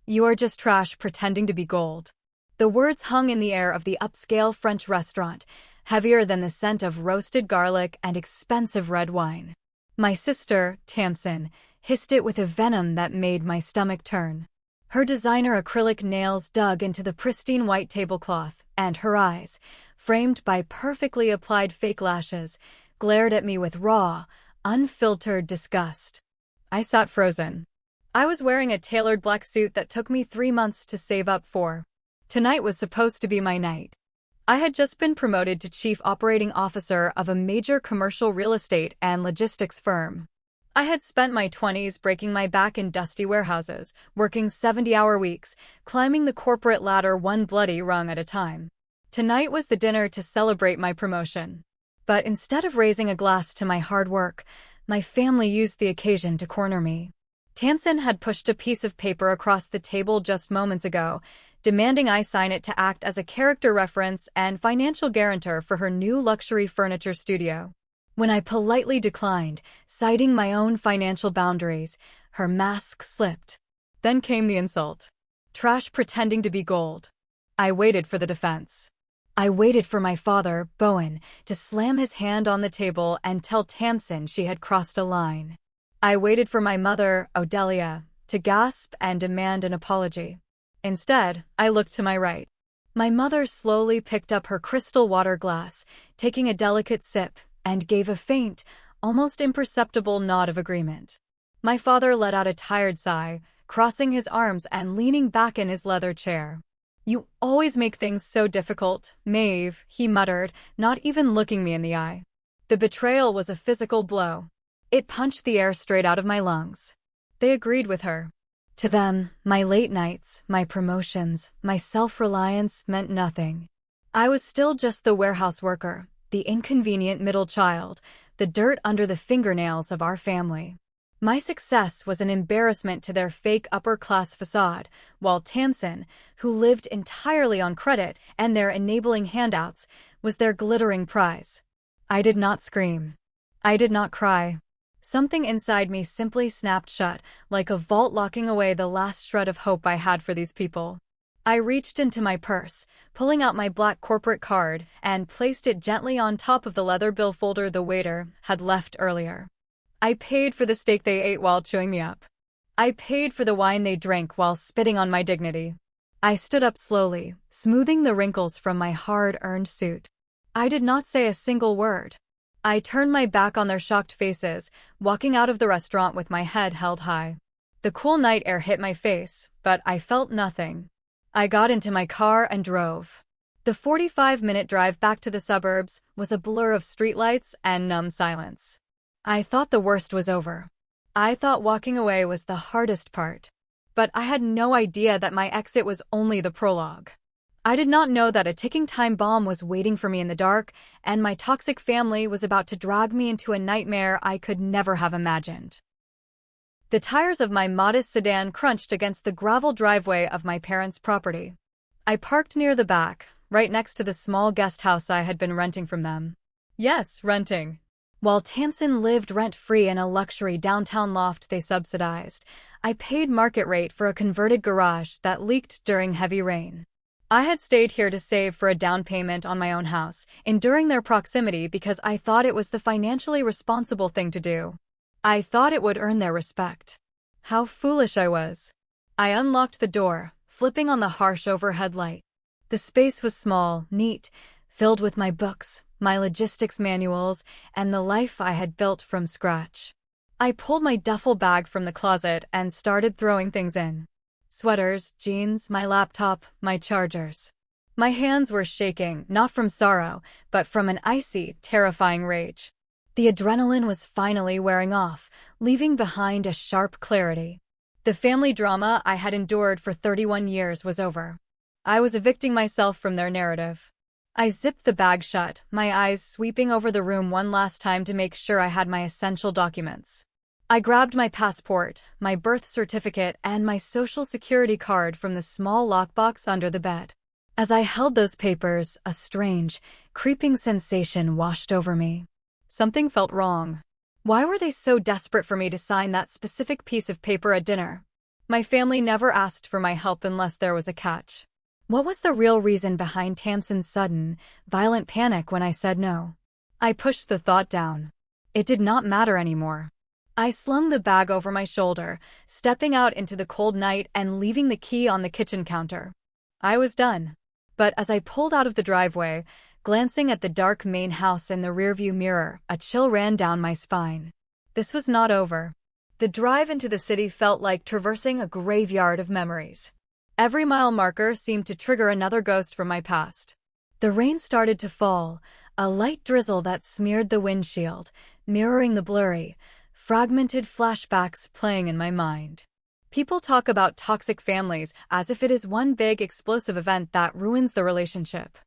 You are just trash pretending to be gold. The words hung in the air of the upscale French restaurant, heavier than the scent of roasted garlic and expensive red wine. My sister, Tamsin, hissed it with a venom that made my stomach turn. Her designer acrylic nails dug into the pristine white tablecloth, and her eyes, framed by perfectly applied fake lashes, glared at me with raw, unfiltered disgust. I sat frozen. I was wearing a tailored black suit that took me 3 months to save up for. Tonight was supposed to be my night. I had just been promoted to chief operating officer of a major commercial real estate and logistics firm. I had spent my 20s breaking my back in dusty warehouses, working 70-hour weeks, climbing the corporate ladder one bloody rung at a time. Tonight was the dinner to celebrate my promotion. But instead of raising a glass to my hard work, my family used the occasion to corner me. Tamsin had pushed a piece of paper across the table just moments ago, demanding I sign it to act as a character reference and financial guarantor for her new luxury furniture studio. When I politely declined, citing my own financial boundaries, her mask slipped. Then came the insult. Trash pretending to be gold. I waited for the defense. I waited for my father, Bowen, to slam his hand on the table and tell Tamsin she had crossed a line. I waited for my mother, Odelia, to gasp and demand an apology. Instead, I looked to my right. My mother slowly picked up her crystal water glass, taking a delicate sip, and gave a faint, almost imperceptible nod of agreement. My father let out a tired sigh, crossing his arms and leaning back in his leather chair. "You always make things so difficult, Maeve," he muttered, not even looking me in the eye. The betrayal was a physical blow. It punched the air straight out of my lungs. They agreed with her. To them, my late nights, my promotions, my self-reliance meant nothing. I was still just the warehouse worker, the inconvenient middle child, the dirt under the fingernails of our family. My success was an embarrassment to their fake upper-class facade, while Tamsin, who lived entirely on credit and their enabling handouts, was their glittering prize. I did not scream. I did not cry. Something inside me simply snapped shut, like a vault locking away the last shred of hope I had for these people. I reached into my purse, pulling out my black corporate card, and placed it gently on top of the leather bill folder the waiter had left earlier. I paid for the steak they ate while chewing me up. I paid for the wine they drank while spitting on my dignity. I stood up slowly, smoothing the wrinkles from my hard-earned suit. I did not say a single word. I turned my back on their shocked faces, walking out of the restaurant with my head held high. The cool night air hit my face, but I felt nothing. I got into my car and drove. The 45-minute drive back to the suburbs was a blur of streetlights and numb silence. I thought the worst was over. I thought walking away was the hardest part. But I had no idea that my exit was only the prologue. I did not know that a ticking time bomb was waiting for me in the dark, and my toxic family was about to drag me into a nightmare I could never have imagined. The tires of my modest sedan crunched against the gravel driveway of my parents' property. I parked near the back, right next to the small guest house I had been renting from them. Yes, renting. While Tamsin lived rent-free in a luxury downtown loft they subsidized, I paid market rate for a converted garage that leaked during heavy rain. I had stayed here to save for a down payment on my own house, enduring their proximity because I thought it was the financially responsible thing to do. I thought it would earn their respect. How foolish I was. I unlocked the door, flipping on the harsh overhead light. The space was small, neat, filled with my books, my logistics manuals, and the life I had built from scratch. I pulled my duffel bag from the closet and started throwing things in. Sweaters, jeans, my laptop, my chargers. My hands were shaking, not from sorrow, but from an icy, terrifying rage. The adrenaline was finally wearing off, leaving behind a sharp clarity. The family drama I had endured for 31 years was over. I was evicting myself from their narrative. I zipped the bag shut, my eyes sweeping over the room one last time to make sure I had my essential documents. I grabbed my passport, my birth certificate, and my social security card from the small lockbox under the bed. As I held those papers, a strange, creeping sensation washed over me. Something felt wrong. Why were they so desperate for me to sign that specific piece of paper at dinner? My family never asked for my help unless there was a catch. What was the real reason behind Tamsin's sudden, violent panic when I said no? I pushed the thought down. It did not matter anymore. I slung the bag over my shoulder, stepping out into the cold night and leaving the key on the kitchen counter. I was done. But as I pulled out of the driveway, glancing at the dark main house in the rearview mirror, a chill ran down my spine. This was not over. The drive into the city felt like traversing a graveyard of memories. Every mile marker seemed to trigger another ghost from my past. The rain started to fall, a light drizzle that smeared the windshield, mirroring the blurry, fragmented flashbacks playing in my mind. People talk about toxic families as if it is one big explosive event that ruins the relationship.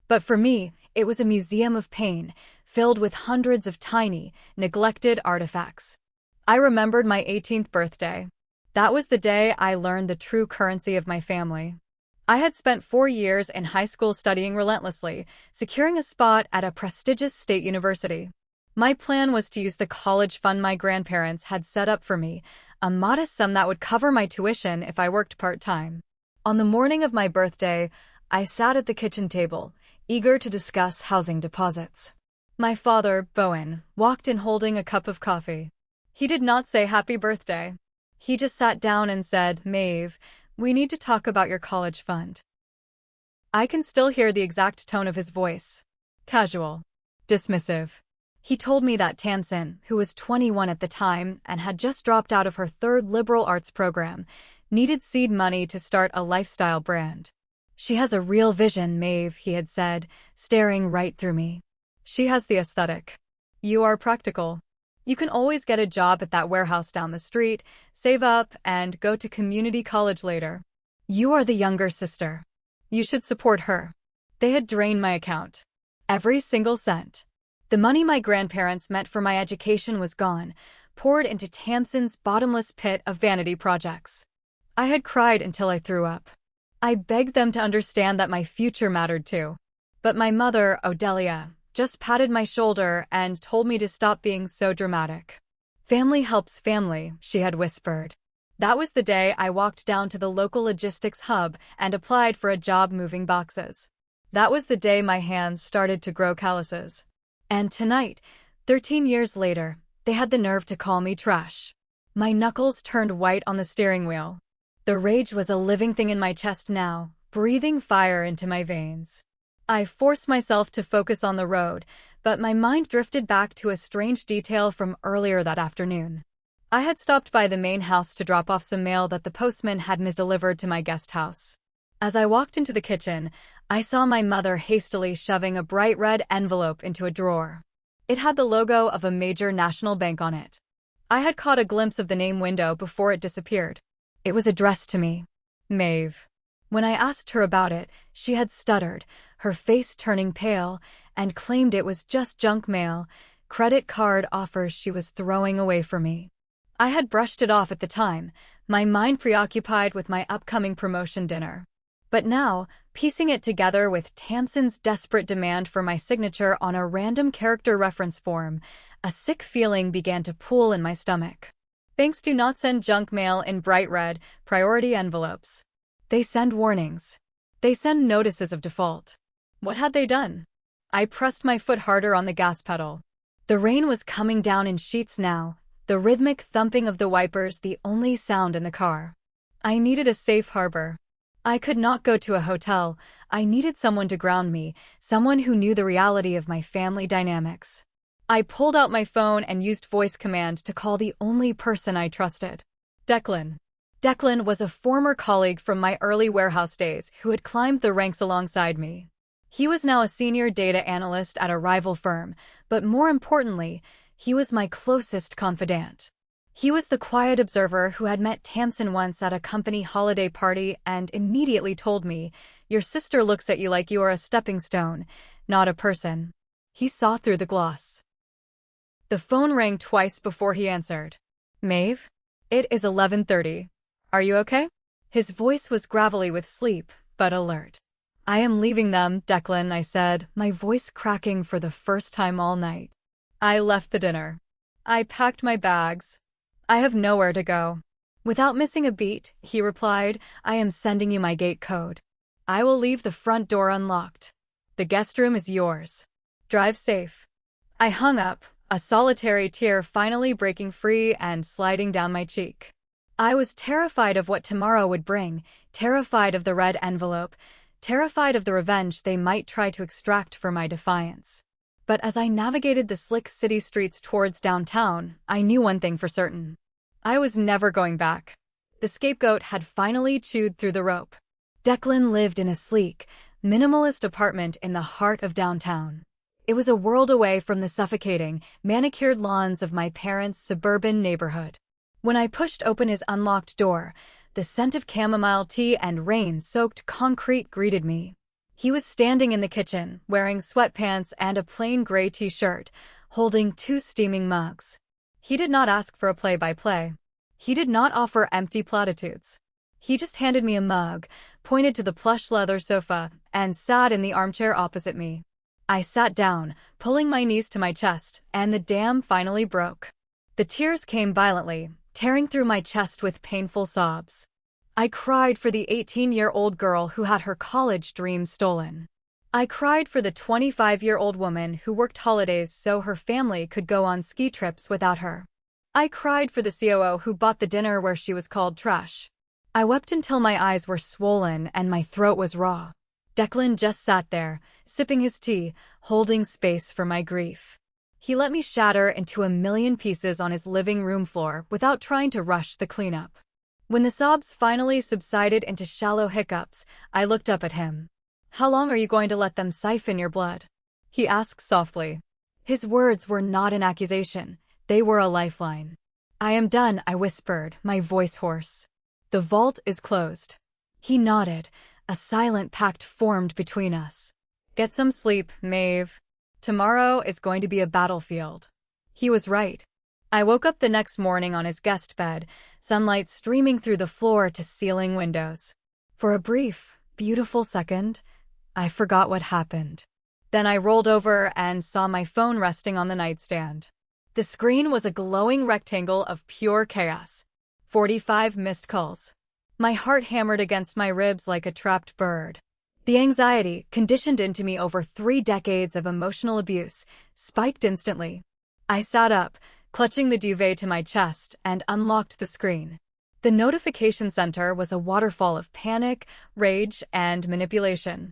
But for me, it was a museum of pain, filled with hundreds of tiny, neglected artifacts. I remembered my 18th birthday. That was the day I learned the true currency of my family. I had spent 4 years in high school studying relentlessly, securing a spot at a prestigious state university. My plan was to use the college fund my grandparents had set up for me, a modest sum that would cover my tuition if I worked part-time. On the morning of my birthday, I sat at the kitchen table, eager to discuss housing deposits. My father, Bowen, walked in holding a cup of coffee. He did not say happy birthday. He just sat down and said, "Maeve, we need to talk about your college fund." I can still hear the exact tone of his voice. Casual. Dismissive. He told me that Tamsin, who was 21 at the time and had just dropped out of her third liberal arts program, needed seed money to start a lifestyle brand. "She has a real vision, Maeve," he had said, staring right through me. "She has the aesthetic. You are practical. You can always get a job at that warehouse down the street, save up, and go to community college later. You are the younger sister. You should support her." They had drained my account. Every single cent. The money my grandparents meant for my education was gone, poured into Tamsin's bottomless pit of vanity projects. I had cried until I threw up. I begged them to understand that my future mattered too. But my mother, Odelia, just patted my shoulder and told me to stop being so dramatic. "Family helps family," she had whispered. That was the day I walked down to the local logistics hub and applied for a job moving boxes. That was the day my hands started to grow calluses. And tonight, 13 years later, they had the nerve to call me trash. My knuckles turned white on the steering wheel. The rage was a living thing in my chest now, breathing fire into my veins. I forced myself to focus on the road, but my mind drifted back to a strange detail from earlier that afternoon. I had stopped by the main house to drop off some mail that the postman had misdelivered to my guest house. As I walked into the kitchen, I saw my mother hastily shoving a bright red envelope into a drawer. It had the logo of a major national bank on it. I had caught a glimpse of the name window before it disappeared. It was addressed to me. Maeve. When I asked her about it, she had stuttered, her face turning pale, and claimed it was just junk mail, credit card offers she was throwing away for me. I had brushed it off at the time, my mind preoccupied with my upcoming promotion dinner. But now, piecing it together with Tamsin's desperate demand for my signature on a random character reference form, a sick feeling began to pool in my stomach. Banks do not send junk mail in bright red, priority envelopes. They send warnings. They send notices of default. What had they done? I pressed my foot harder on the gas pedal. The rain was coming down in sheets now, the rhythmic thumping of the wipers the only sound in the car. I needed a safe harbor. I could not go to a hotel. I needed someone to ground me, someone who knew the reality of my family dynamics. I pulled out my phone and used voice command to call the only person I trusted. Declan. Declan was a former colleague from my early warehouse days who had climbed the ranks alongside me. He was now a senior data analyst at a rival firm, but more importantly, he was my closest confidant. He was the quiet observer who had met Tamsin once at a company holiday party and immediately told me, "Your sister looks at you like you are a stepping stone, not a person." He saw through the gloss. The phone rang twice before he answered. "Maeve? It is 11:30. Are you okay?" His voice was gravelly with sleep, but alert. "I am leaving them, Declan," I said, my voice cracking for the first time all night. I left the dinner. I packed my bags. I have nowhere to go. Without missing a beat, he replied, "I am sending you my gate code. I will leave the front door unlocked. The guest room is yours. Drive safe." I hung up, a solitary tear finally breaking free and sliding down my cheek. I was terrified of what tomorrow would bring, terrified of the red envelope, terrified of the revenge they might try to extract for my defiance. But as I navigated the slick city streets towards downtown, I knew one thing for certain. I was never going back. The scapegoat had finally chewed through the rope. Declan lived in a sleek, minimalist apartment in the heart of downtown. It was a world away from the suffocating, manicured lawns of my parents' suburban neighborhood. When I pushed open his unlocked door, the scent of chamomile tea and rain-soaked concrete greeted me. He was standing in the kitchen, wearing sweatpants and a plain gray t-shirt, holding 2 steaming mugs. He did not ask for a play-by-play. He did not offer empty platitudes. He just handed me a mug, pointed to the plush leather sofa, and sat in the armchair opposite me. I sat down, pulling my knees to my chest, and the dam finally broke. The tears came violently, tearing through my chest with painful sobs. I cried for the 18-year-old girl who had her college dreams stolen. I cried for the 25-year-old woman who worked holidays so her family could go on ski trips without her. I cried for the COO who bought the dinner where she was called trash. I wept until my eyes were swollen and my throat was raw. Declan just sat there, sipping his tea, holding space for my grief. He let me shatter into a million pieces on his living room floor without trying to rush the cleanup. When the sobs finally subsided into shallow hiccups, I looked up at him. "How long are you going to let them siphon your blood?" he asked softly. His words were not an accusation, they were a lifeline. "I am done," I whispered, my voice hoarse. "The vault is closed." He nodded, a silent pact formed between us. "Get some sleep, Maeve. Tomorrow is going to be a battlefield." He was right. I woke up the next morning on his guest bed, sunlight streaming through the floor-to-ceiling windows. For a brief, beautiful second, I forgot what happened. Then I rolled over and saw my phone resting on the nightstand. The screen was a glowing rectangle of pure chaos. 45 missed calls. My heart hammered against my ribs like a trapped bird. The anxiety, conditioned into me over 3 decades of emotional abuse, spiked instantly. I sat up, clutching the duvet to my chest, and unlocked the screen. The notification center was a waterfall of panic, rage, and manipulation.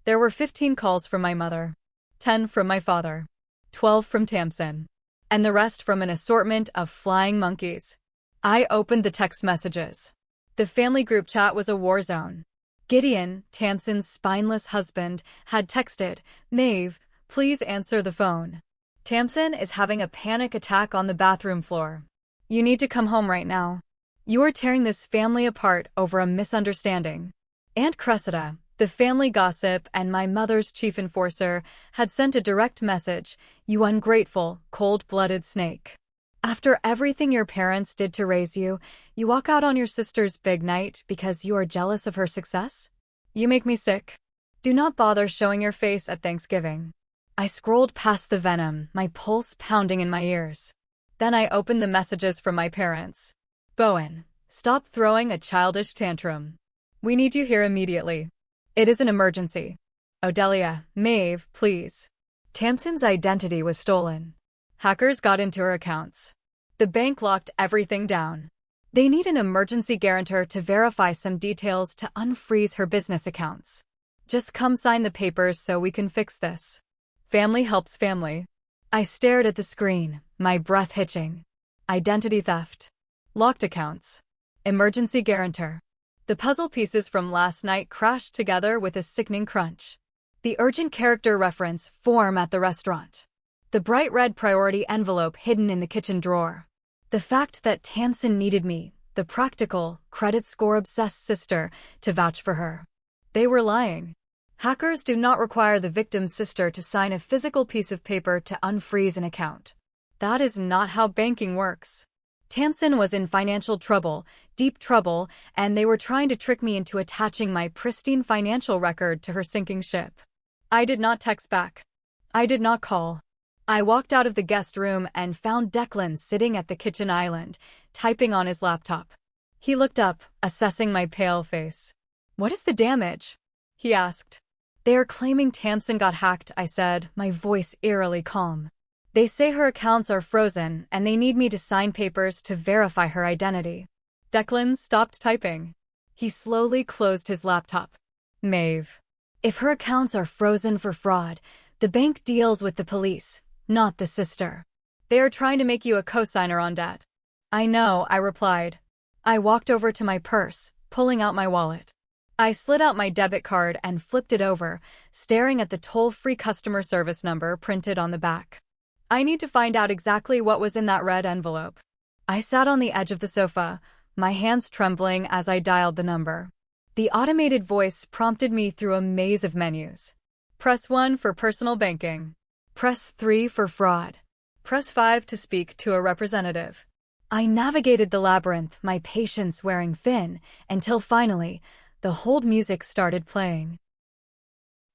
There were 15 calls from my mother, 10 from my father, 12 from Tamsin, and the rest from an assortment of flying monkeys. I opened the text messages. The family group chat was a war zone. Gideon, Tamsin's spineless husband, had texted, "Maeve, please answer the phone. Tamsin is having a panic attack on the bathroom floor. You need to come home right now. You are tearing this family apart over a misunderstanding." Aunt Cressida, the family gossip and my mother's chief enforcer, had sent a direct message, "You ungrateful, cold-blooded snake. After everything your parents did to raise you, you walk out on your sister's big night because you are jealous of her success? You make me sick. Do not bother showing your face at Thanksgiving." I scrolled past the venom, my pulse pounding in my ears. Then I opened the messages from my parents. "Bowen, stop throwing a childish tantrum. We need you here immediately. It is an emergency. Odelia, Maeve, please. Tamsin's identity was stolen. Hackers got into her accounts. The bank locked everything down. They need an emergency guarantor to verify some details to unfreeze her business accounts. Just come sign the papers so we can fix this. Family helps family." I stared at the screen, my breath hitching. Identity theft. Locked accounts. Emergency guarantor. The puzzle pieces from last night crashed together with a sickening crunch. The urgent character reference form at the restaurant. The bright red priority envelope hidden in the kitchen drawer. The fact that Tamsin needed me, the practical, credit score-obsessed sister, to vouch for her. They were lying. Hackers do not require the victim's sister to sign a physical piece of paper to unfreeze an account. That is not how banking works. Tamsin was in financial trouble, deep trouble, and they were trying to trick me into attaching my pristine financial record to her sinking ship. I did not text back. I did not call. I walked out of the guest room and found Declan sitting at the kitchen island, typing on his laptop. He looked up, assessing my pale face. "What is the damage?" he asked. "They are claiming Tamsin got hacked," I said, my voice eerily calm. "They say her accounts are frozen, and they need me to sign papers to verify her identity." Declan stopped typing. He slowly closed his laptop. "Maeve, if her accounts are frozen for fraud, the bank deals with the police, not the sister. They are trying to make you a co-signer on debt." "I know," I replied. I walked over to my purse, pulling out my wallet. I slid out my debit card and flipped it over, staring at the toll-free customer service number printed on the back. I need to find out exactly what was in that red envelope. I sat on the edge of the sofa, my hands trembling as I dialed the number. The automated voice prompted me through a maze of menus. Press 1 for personal banking. Press 3 for fraud. Press 5 to speak to a representative. I navigated the labyrinth, my patience wearing thin, until finally, the hold music started playing.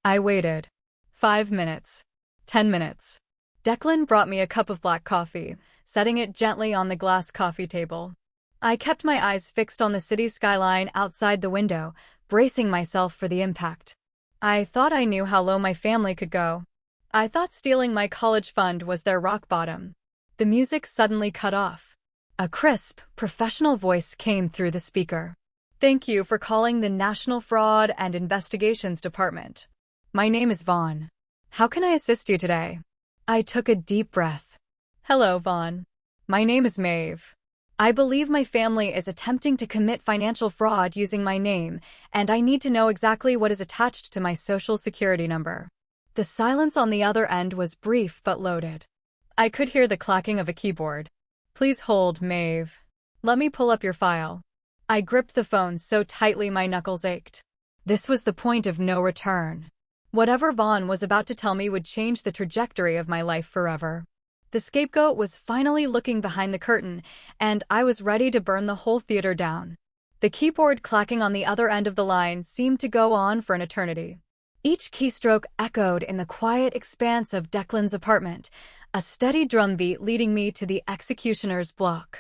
I waited. 5 minutes. 10 minutes. Declan brought me a cup of black coffee, setting it gently on the glass coffee table. I kept my eyes fixed on the city skyline outside the window, bracing myself for the impact. I thought I knew how low my family could go. I thought stealing my college fund was their rock bottom. The music suddenly cut off. A crisp, professional voice came through the speaker. "Thank you for calling the National Fraud and Investigations Department. My name is Vaughn. How can I assist you today?" I took a deep breath. "Hello, Vaughn. My name is Maeve. I believe my family is attempting to commit financial fraud using my name, and I need to know exactly what is attached to my social security number." The silence on the other end was brief but loaded. I could hear the clacking of a keyboard. "Please hold, Maeve. Let me pull up your file." I gripped the phone so tightly my knuckles ached. This was the point of no return. Whatever Vaughn was about to tell me would change the trajectory of my life forever. The scapegoat was finally looking behind the curtain, and I was ready to burn the whole theater down. The keyboard clacking on the other end of the line seemed to go on for an eternity. Each keystroke echoed in the quiet expanse of Declan's apartment, a steady drumbeat leading me to the executioner's block.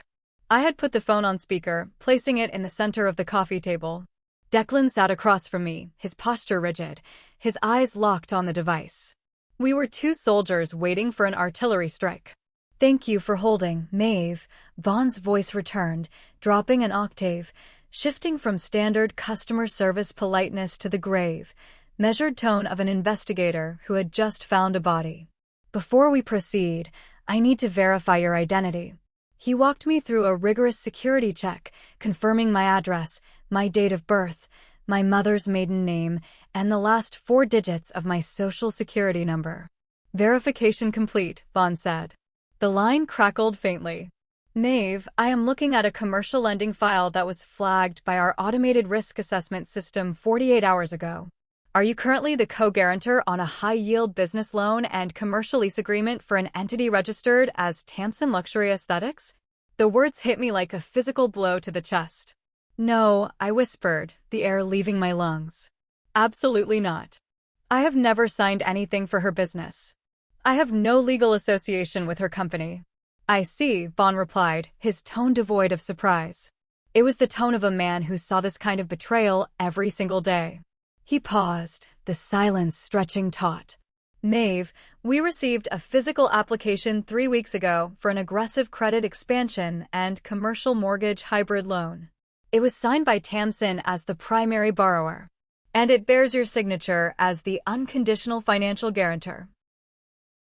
I had put the phone on speaker, placing it in the center of the coffee table. Declan sat across from me, his posture rigid, his eyes locked on the device. We were two soldiers waiting for an artillery strike. "Thank you for holding, Maeve," Vaughn's voice returned, dropping an octave, shifting from standard customer service politeness to the grave, measured tone of an investigator who had just found a body. "Before we proceed, I need to verify your identity." He walked me through a rigorous security check, confirming my address, my date of birth, my mother's maiden name, and the last 4 digits of my social security number. "Verification complete," Vaughn said. The line crackled faintly. "Maeve, I am looking at a commercial lending file that was flagged by our automated risk assessment system 48 hours ago. Are you currently the co-guarantor on a high-yield business loan and commercial lease agreement for an entity registered as Tamsin Luxury Aesthetics?" The words hit me like a physical blow to the chest. "No," I whispered, the air leaving my lungs. "Absolutely not. I have never signed anything for her business. I have no legal association with her company." "I see," Vaughn replied, his tone devoid of surprise. It was the tone of a man who saw this kind of betrayal every single day. He paused, the silence stretching taut. "Maeve, we received a physical application 3 weeks ago for an aggressive credit expansion and commercial mortgage hybrid loan. It was signed by Tamsin as the primary borrower, and it bears your signature as the unconditional financial guarantor."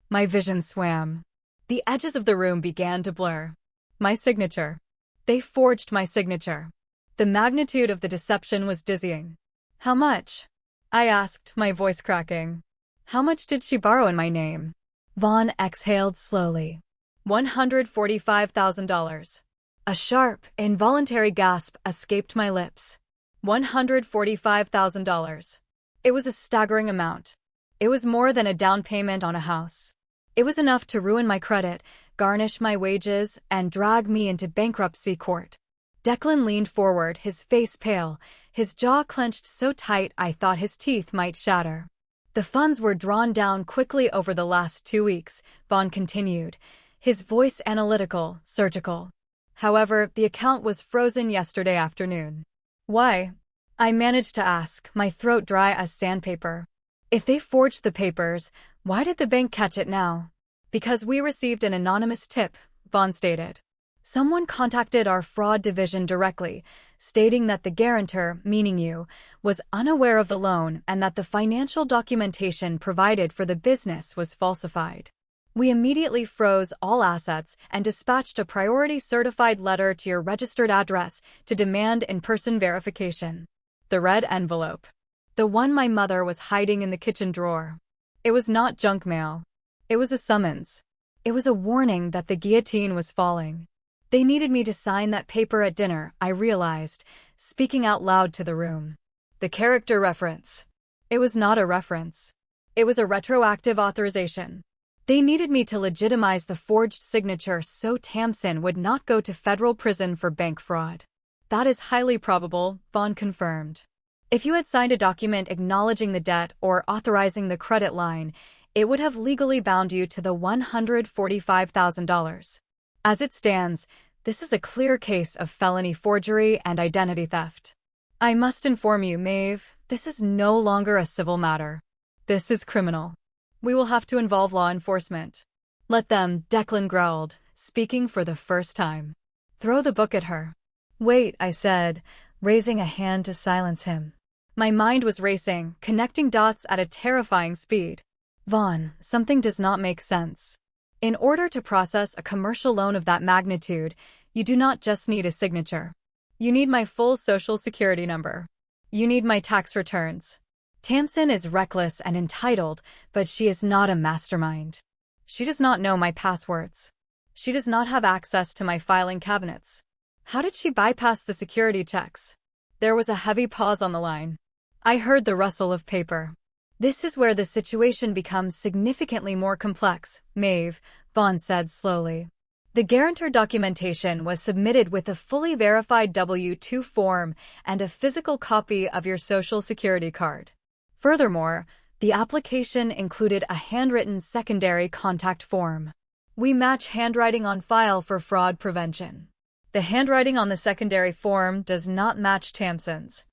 My vision swam. The edges of the room began to blur. My signature. They forged my signature. The magnitude of the deception was dizzying. "How much?" I asked, my voice cracking. "How much did she borrow in my name?" Vaughn exhaled slowly. $145,000. A sharp, involuntary gasp escaped my lips. $145,000. It was a staggering amount. It was more than a down payment on a house. It was enough to ruin my credit, garnish my wages, and drag me into bankruptcy court. Declan leaned forward, his face pale, his jaw clenched so tight I thought his teeth might shatter. The funds were drawn down quickly over the last 2 weeks, Vaughn continued, his voice analytical, surgical. However, the account was frozen yesterday afternoon. Why? I managed to ask, my throat dry as sandpaper. If they forged the papers, why did the bank catch it now? Because we received an anonymous tip, Vaughn stated. Someone contacted our fraud division directly, stating that the guarantor, meaning you, was unaware of the loan and that the financial documentation provided for the business was falsified. We immediately froze all assets and dispatched a priority certified letter to your registered address to demand in-person verification. The red envelope. The one my mother was hiding in the kitchen drawer. It was not junk mail. It was a summons. It was a warning that the guillotine was falling. They needed me to sign that paper at dinner, I realized, speaking out loud to the room. The character reference. It was not a reference. It was a retroactive authorization. They needed me to legitimize the forged signature so Tamsin would not go to federal prison for bank fraud. That is highly probable, Vaughn confirmed. If you had signed a document acknowledging the debt or authorizing the credit line, it would have legally bound you to the $145,000. As it stands, this is a clear case of felony forgery and identity theft. I must inform you, Maeve, this is no longer a civil matter. This is criminal. We will have to involve law enforcement. Let them, Declan growled, speaking for the first time. Throw the book at her. Wait, I said, raising a hand to silence him. My mind was racing, connecting dots at a terrifying speed. Vaughn, something does not make sense. In order to process a commercial loan of that magnitude, you do not just need a signature. You need my full social security number. You need my tax returns. Tamsin is reckless and entitled, but she is not a mastermind. She does not know my passwords. She does not have access to my filing cabinets. How did she bypass the security checks? There was a heavy pause on the line. I heard the rustle of paper. This is where the situation becomes significantly more complex, Maeve, Vaughn said slowly. The guarantor documentation was submitted with a fully verified W-2 form and a physical copy of your social security card. Furthermore, the application included a handwritten secondary contact form. We match handwriting on file for fraud prevention. The handwriting on the secondary form does not match Tamsin's.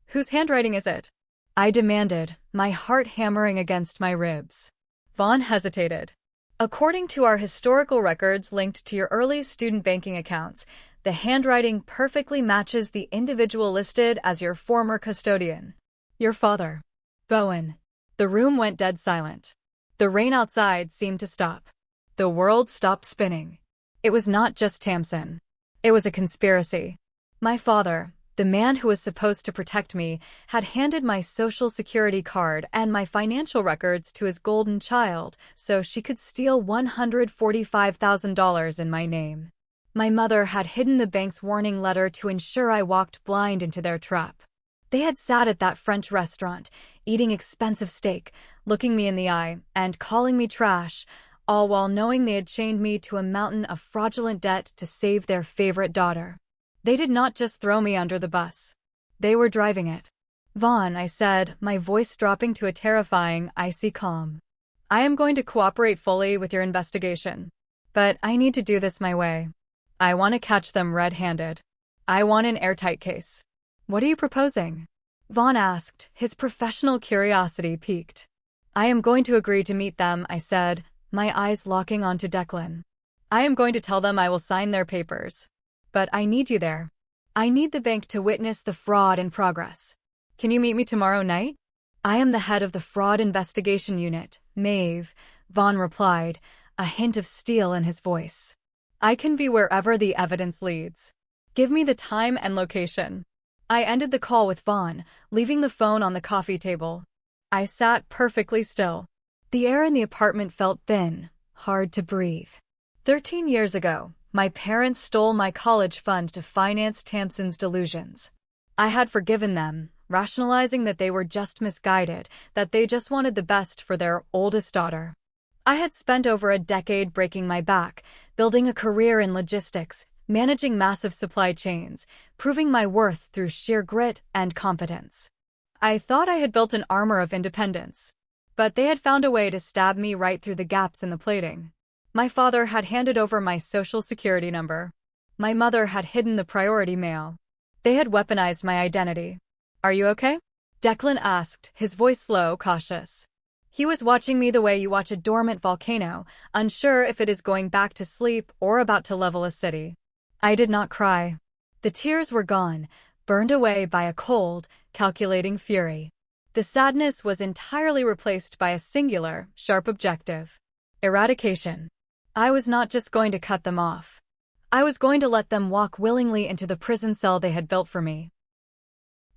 Whose handwriting is it? I demanded, my heart hammering against my ribs. Vaughn hesitated. According to our historical records linked to your early student banking accounts, the handwriting perfectly matches the individual listed as your former custodian. Your father. Bowen. The room went dead silent. The rain outside seemed to stop. The world stopped spinning. It was not just Tamsin. It was a conspiracy. My father, the man who was supposed to protect me, had handed my social security card and my financial records to his golden child so she could steal $145,000 in my name. My mother had hidden the bank's warning letter to ensure I walked blind into their trap. They had sat at that French restaurant, eating expensive steak, looking me in the eye, and calling me trash, all while knowing they had chained me to a mountain of fraudulent debt to save their favorite daughter. They did not just throw me under the bus. They were driving it. Vaughn, I said, my voice dropping to a terrifying, icy calm. I am going to cooperate fully with your investigation. But I need to do this my way. I want to catch them red-handed. I want an airtight case. What are you proposing? Vaughn asked, his professional curiosity piqued. I am going to agree to meet them, I said, my eyes locking onto Declan. I am going to tell them I will sign their papers. But I need you there. I need the bank to witness the fraud in progress. Can you meet me tomorrow night? I am the head of the fraud investigation unit, Maeve, Vaughn replied, a hint of steel in his voice. I can be wherever the evidence leads. Give me the time and location. I ended the call with Vaughn, leaving the phone on the coffee table. I sat perfectly still. The air in the apartment felt thin, hard to breathe. 13 years ago, my parents stole my college fund to finance Tamsin's delusions. I had forgiven them, rationalizing that they were just misguided, that they just wanted the best for their oldest daughter. I had spent over a decade breaking my back, building a career in logistics, managing massive supply chains, proving my worth through sheer grit and competence. I thought I had built an armor of independence. But they had found a way to stab me right through the gaps in the plating. My father had handed over my social security number. My mother had hidden the priority mail. They had weaponized my identity. Are you okay? Declan asked, his voice low, cautious. He was watching me the way you watch a dormant volcano, unsure if it is going back to sleep or about to level a city. I did not cry. The tears were gone, burned away by a cold, calculating fury. The sadness was entirely replaced by a singular, sharp objective. Eradication. I was not just going to cut them off. I was going to let them walk willingly into the prison cell they had built for me.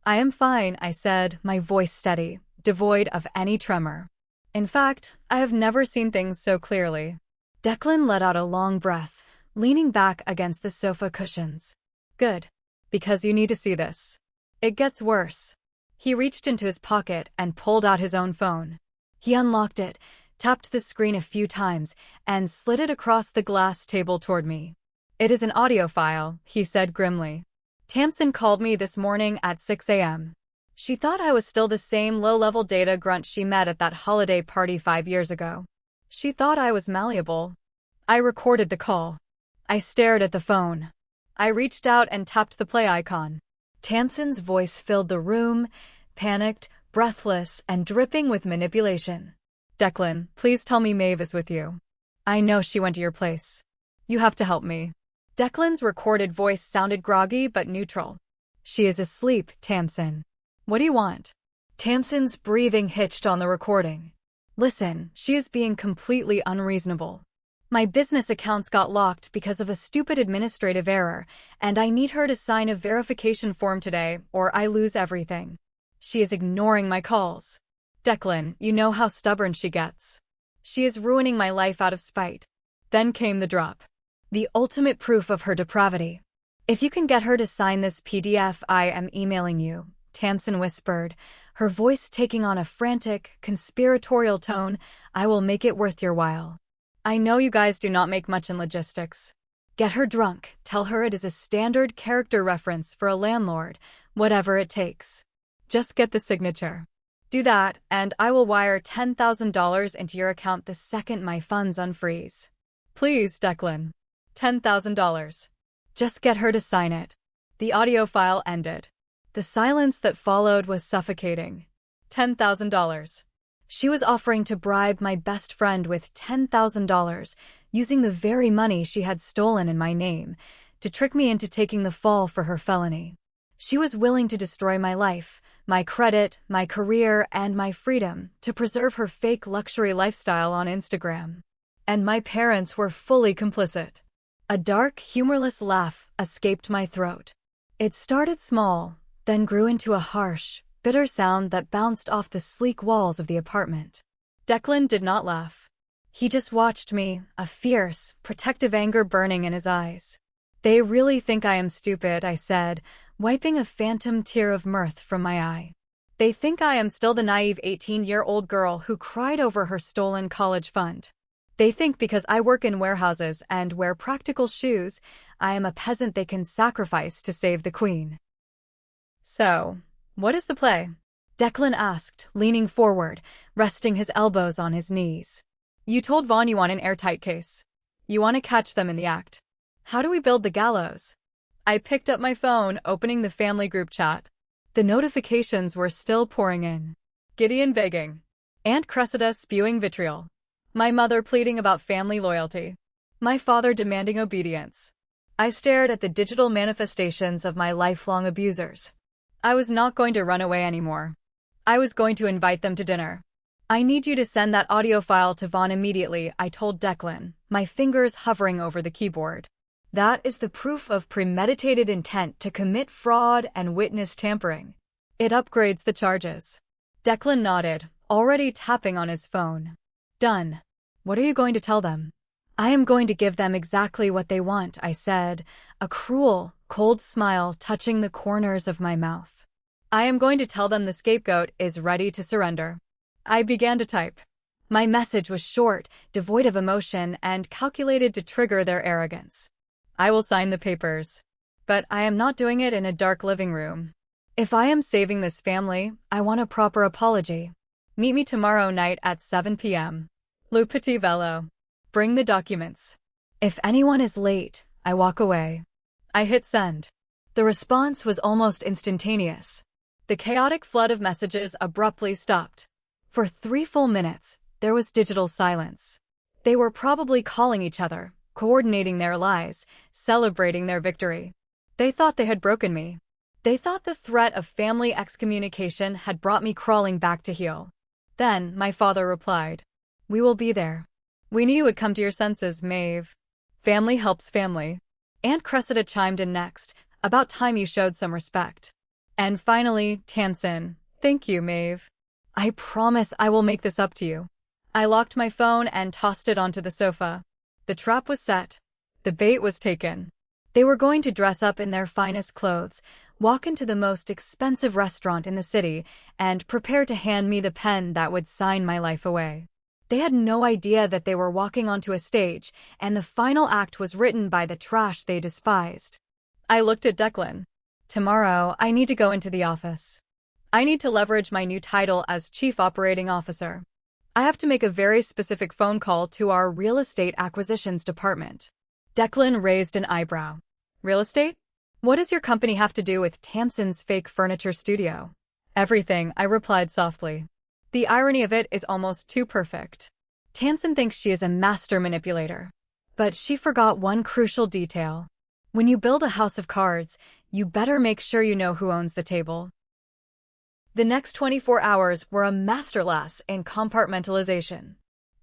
I am fine, I said, my voice steady, devoid of any tremor. In fact, I have never seen things so clearly. Declan let out a long breath, leaning back against the sofa cushions. Good. Because you need to see this. It gets worse. He reached into his pocket and pulled out his own phone. He unlocked it, tapped the screen a few times, and slid it across the glass table toward me. It is an audio file, he said grimly. Tamsin called me this morning at 6 a.m. She thought I was still the same low-level data grunt she met at that holiday party 5 years ago. She thought I was malleable. I recorded the call. I stared at the phone. I reached out and tapped the play icon. Tamsin's voice filled the room, panicked, breathless, and dripping with manipulation. Declan, please tell me Maeve is with you. I know she went to your place. You have to help me. Declan's recorded voice sounded groggy but neutral. She is asleep, Tamsin. What do you want? Tamsin's breathing hitched on the recording. Listen, she is being completely unreasonable. My business accounts got locked because of a stupid administrative error, and I need her to sign a verification form today, or I lose everything. She is ignoring my calls. Declan, you know how stubborn she gets. She is ruining my life out of spite. Then came the drop. The ultimate proof of her depravity. If you can get her to sign this PDF I am emailing you, Tamsin whispered, her voice taking on a frantic, conspiratorial tone, I will make it worth your while. I know you guys do not make much in logistics. Get her drunk, tell her it is a standard character reference for a landlord, whatever it takes. Just get the signature. Do that, and I will wire $10,000 into your account the second my funds unfreeze. Please, Declan. $10,000. Just get her to sign it. The audio file ended. The silence that followed was suffocating. $10,000. She was offering to bribe my best friend with $10,000, using the very money she had stolen in my name, to trick me into taking the fall for her felony. She was willing to destroy my life, my credit, my career, and my freedom to preserve her fake luxury lifestyle on Instagram. And my parents were fully complicit. A dark, humorless laugh escaped my throat. It started small, then grew into a harsh, bitter sound that bounced off the sleek walls of the apartment. Declan did not laugh. He just watched me, a fierce, protective anger burning in his eyes. They really think I am stupid, I said, wiping a phantom tear of mirth from my eye. They think I am still the naive 18-year-old girl who cried over her stolen college fund. They think because I work in warehouses and wear practical shoes, I am a peasant they can sacrifice to save the queen. So, what is the play? Declan asked, leaning forward, resting his elbows on his knees. You told Vaughn you want an airtight case. You want to catch them in the act. How do we build the gallows? I picked up my phone, opening the family group chat. The notifications were still pouring in. Gideon begging. Aunt Cressida spewing vitriol. My mother pleading about family loyalty. My father demanding obedience. I stared at the digital manifestations of my lifelong abusers. I was not going to run away anymore. I was going to invite them to dinner. I need you to send that audio file to Vaughn immediately, I told Declan, my fingers hovering over the keyboard. That is the proof of premeditated intent to commit fraud and witness tampering. It upgrades the charges. Declan nodded, already tapping on his phone. Done. What are you going to tell them? I am going to give them exactly what they want, I said, a cruel, cold smile touching the corners of my mouth. I am going to tell them the scapegoat is ready to surrender. I began to type. My message was short, devoid of emotion, and calculated to trigger their arrogance. I will sign the papers. But I am not doing it in a dark living room. If I am saving this family, I want a proper apology. Meet me tomorrow night at 7 p.m. Le Petit Velo. Bring the documents. If anyone is late, I walk away. I hit send. The response was almost instantaneous. The chaotic flood of messages abruptly stopped. For 3 full minutes, there was digital silence. They were probably calling each other, coordinating their lies, celebrating their victory. They thought they had broken me. They thought the threat of family excommunication had brought me crawling back to heel. Then, my father replied, "We will be there. We knew you would come to your senses, Maeve. Family helps family." Aunt Cressida chimed in next, "About time you showed some respect." And finally, Tamsin, "Thank you, Maeve. I promise I will make this up to you." I locked my phone and tossed it onto the sofa. The trap was set. The bait was taken. They were going to dress up in their finest clothes, walk into the most expensive restaurant in the city, and prepare to hand me the pen that would sign my life away. They had no idea that they were walking onto a stage, and the final act was written by the trash they despised. I looked at Declan. Tomorrow, I need to go into the office. I need to leverage my new title as Chief Operating Officer. I have to make a very specific phone call to our real estate acquisitions department. Declan raised an eyebrow. Real estate? What does your company have to do with Tamsin's fake furniture studio? Everything, I replied softly. The irony of it is almost too perfect. Tamsin thinks she is a master manipulator. But she forgot one crucial detail. When you build a house of cards, you better make sure you know who owns the table. The next 24 hours were a masterclass in compartmentalization.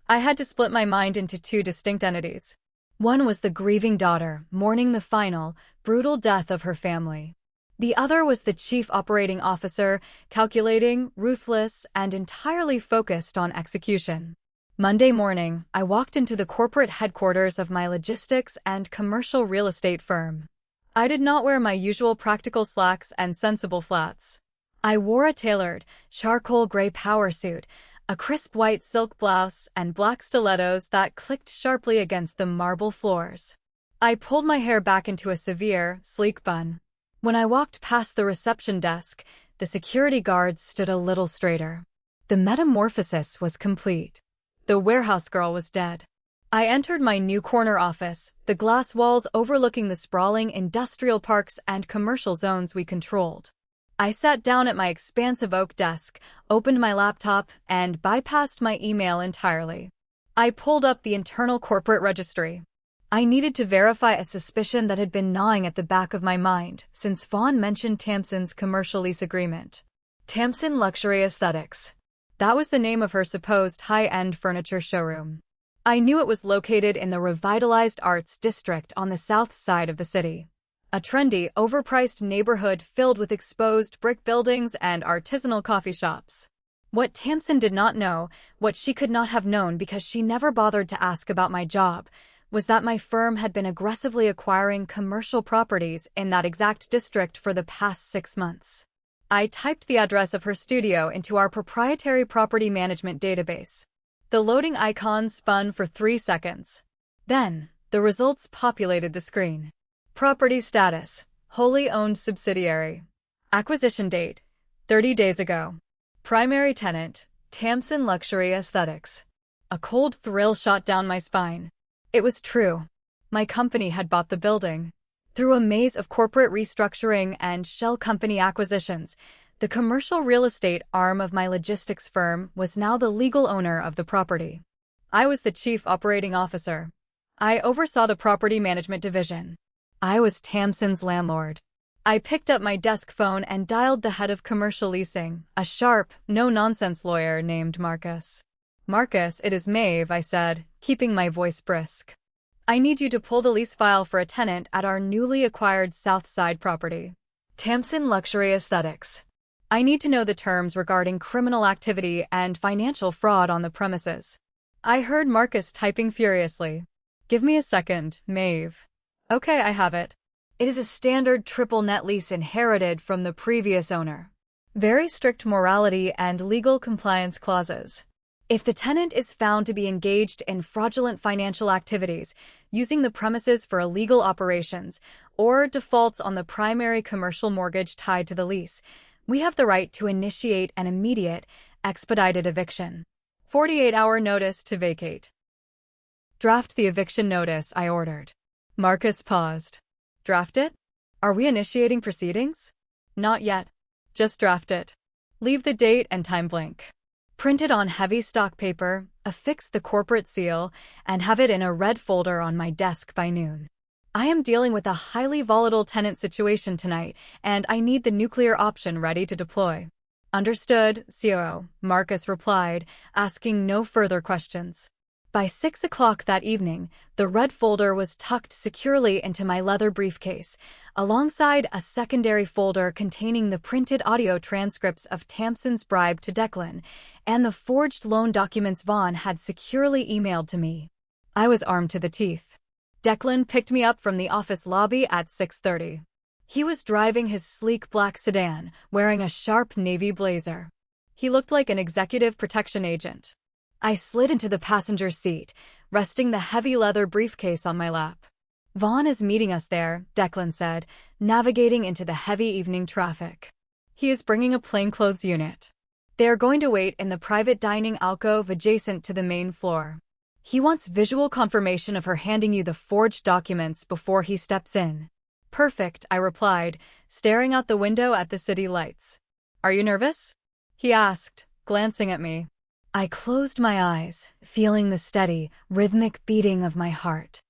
I had to split my mind into 2 distinct entities. One was the grieving daughter, mourning the final, brutal death of her family. The other was the chief operating officer, calculating, ruthless, and entirely focused on execution. Monday morning, I walked into the corporate headquarters of my logistics and commercial real estate firm. I did not wear my usual practical slacks and sensible flats. I wore a tailored, charcoal gray power suit, a crisp white silk blouse, and black stilettos that clicked sharply against the marble floors. I pulled my hair back into a severe, sleek bun. When I walked past the reception desk, the security guards stood a little straighter. The metamorphosis was complete. The warehouse girl was dead. I entered my new corner office, the glass walls overlooking the sprawling industrial parks and commercial zones we controlled. I sat down at my expansive oak desk, opened my laptop, and bypassed my email entirely. I pulled up the internal corporate registry. I needed to verify a suspicion that had been gnawing at the back of my mind since Vaughn mentioned Tamsin's commercial lease agreement. Tamsin Luxury Aesthetics. That was the name of her supposed high-end furniture showroom. I knew it was located in the revitalized arts district on the south side of the city. A trendy, overpriced neighborhood filled with exposed brick buildings and artisanal coffee shops. What Tamsin did not know, what she could not have known because she never bothered to ask about my job, was that my firm had been aggressively acquiring commercial properties in that exact district for the past 6 months. I typed the address of her studio into our proprietary property management database. The loading icon spun for 3 seconds. Then, the results populated the screen. Property status, wholly owned subsidiary. Acquisition date, 30 days ago. Primary tenant, Tamsin Luxury Aesthetics. A cold thrill shot down my spine. It was true. My company had bought the building. Through a maze of corporate restructuring and shell company acquisitions, the commercial real estate arm of my logistics firm was now the legal owner of the property. I was the chief operating officer. I oversaw the property management division. I was Tamsin's landlord. I picked up my desk phone and dialed the head of commercial leasing, a sharp, no-nonsense lawyer named Marcus. "Marcus, it is Maeve," I said, keeping my voice brisk. "I need you to pull the lease file for a tenant at our newly acquired South Side property. Tamsin Luxury Aesthetics. I need to know the terms regarding criminal activity and financial fraud on the premises." I heard Marcus typing furiously. "Give me a second, Maeve." "Okay, I have it. It is a standard triple net lease inherited from the previous owner. Very strict morality and legal compliance clauses. If the tenant is found to be engaged in fraudulent financial activities, using the premises for illegal operations, or defaults on the primary commercial mortgage tied to the lease, we have the right to initiate an immediate, expedited eviction. 48-hour notice to vacate. Draft the eviction notice, I ordered. Marcus paused. Draft it? Are we initiating proceedings? Not yet. Just draft it. Leave the date and time blank. Print it on heavy stock paper, affix the corporate seal, and have it in a red folder on my desk by noon. I am dealing with a highly volatile tenant situation tonight, and I need the nuclear option ready to deploy. Understood, COO, Marcus replied, asking no further questions. By 6 o'clock that evening, the red folder was tucked securely into my leather briefcase, alongside a secondary folder containing the printed audio transcripts of Tamsin's bribe to Declan and the forged loan documents Vaughn had securely emailed to me. I was armed to the teeth. Declan picked me up from the office lobby at 6:30. He was driving his sleek black sedan, wearing a sharp navy blazer. He looked like an executive protection agent. I slid into the passenger seat, resting the heavy leather briefcase on my lap. Vaughn is meeting us there, Declan said, navigating into the heavy evening traffic. He is bringing a plainclothes unit. They are going to wait in the private dining alcove adjacent to the main floor. He wants visual confirmation of her handing you the forged documents before he steps in. Perfect, I replied, staring out the window at the city lights. Are you nervous? He asked, glancing at me. I closed my eyes, feeling the steady, rhythmic beating of my heart.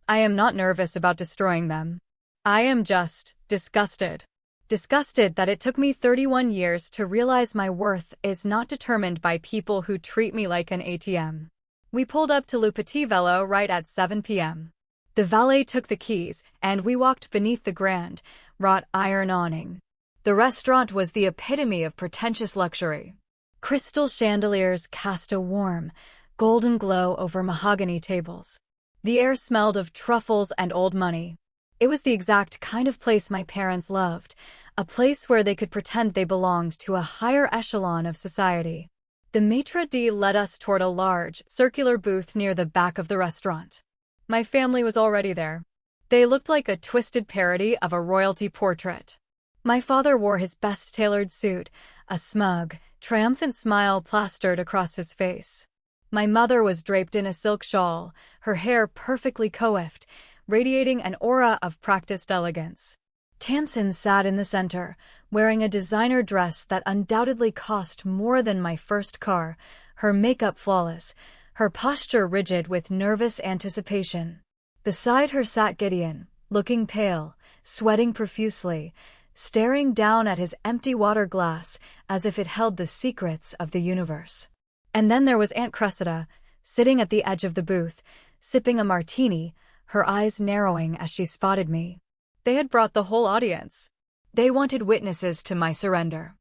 I am not nervous about destroying them. I am just disgusted. Disgusted that it took me 31 years to realize my worth is not determined by people who treat me like an ATM. We pulled up to Le Petit Velo right at 7 p.m. The valet took the keys, and we walked beneath the grand, wrought iron awning. The restaurant was the epitome of pretentious luxury. Crystal chandeliers cast a warm, golden glow over mahogany tables. The air smelled of truffles and old money. It was the exact kind of place my parents loved, a place where they could pretend they belonged to a higher echelon of society. The maitre d' led us toward a large, circular booth near the back of the restaurant. My family was already there. They looked like a twisted parody of a royalty portrait. My father wore his best tailored suit, a smug, triumphant smile plastered across his face. My mother was draped in a silk shawl, her hair perfectly coiffed, radiating an aura of practiced elegance. Tamsin sat in the center, wearing a designer dress that undoubtedly cost more than my first car, her makeup flawless, her posture rigid with nervous anticipation. Beside her sat Gideon, looking pale, sweating profusely, staring down at his empty water glass as if it held the secrets of the universe. And then there was Aunt Cressida, sitting at the edge of the booth, sipping a martini, her eyes narrowing as she spotted me. They had brought the whole audience. They wanted witnesses to my surrender.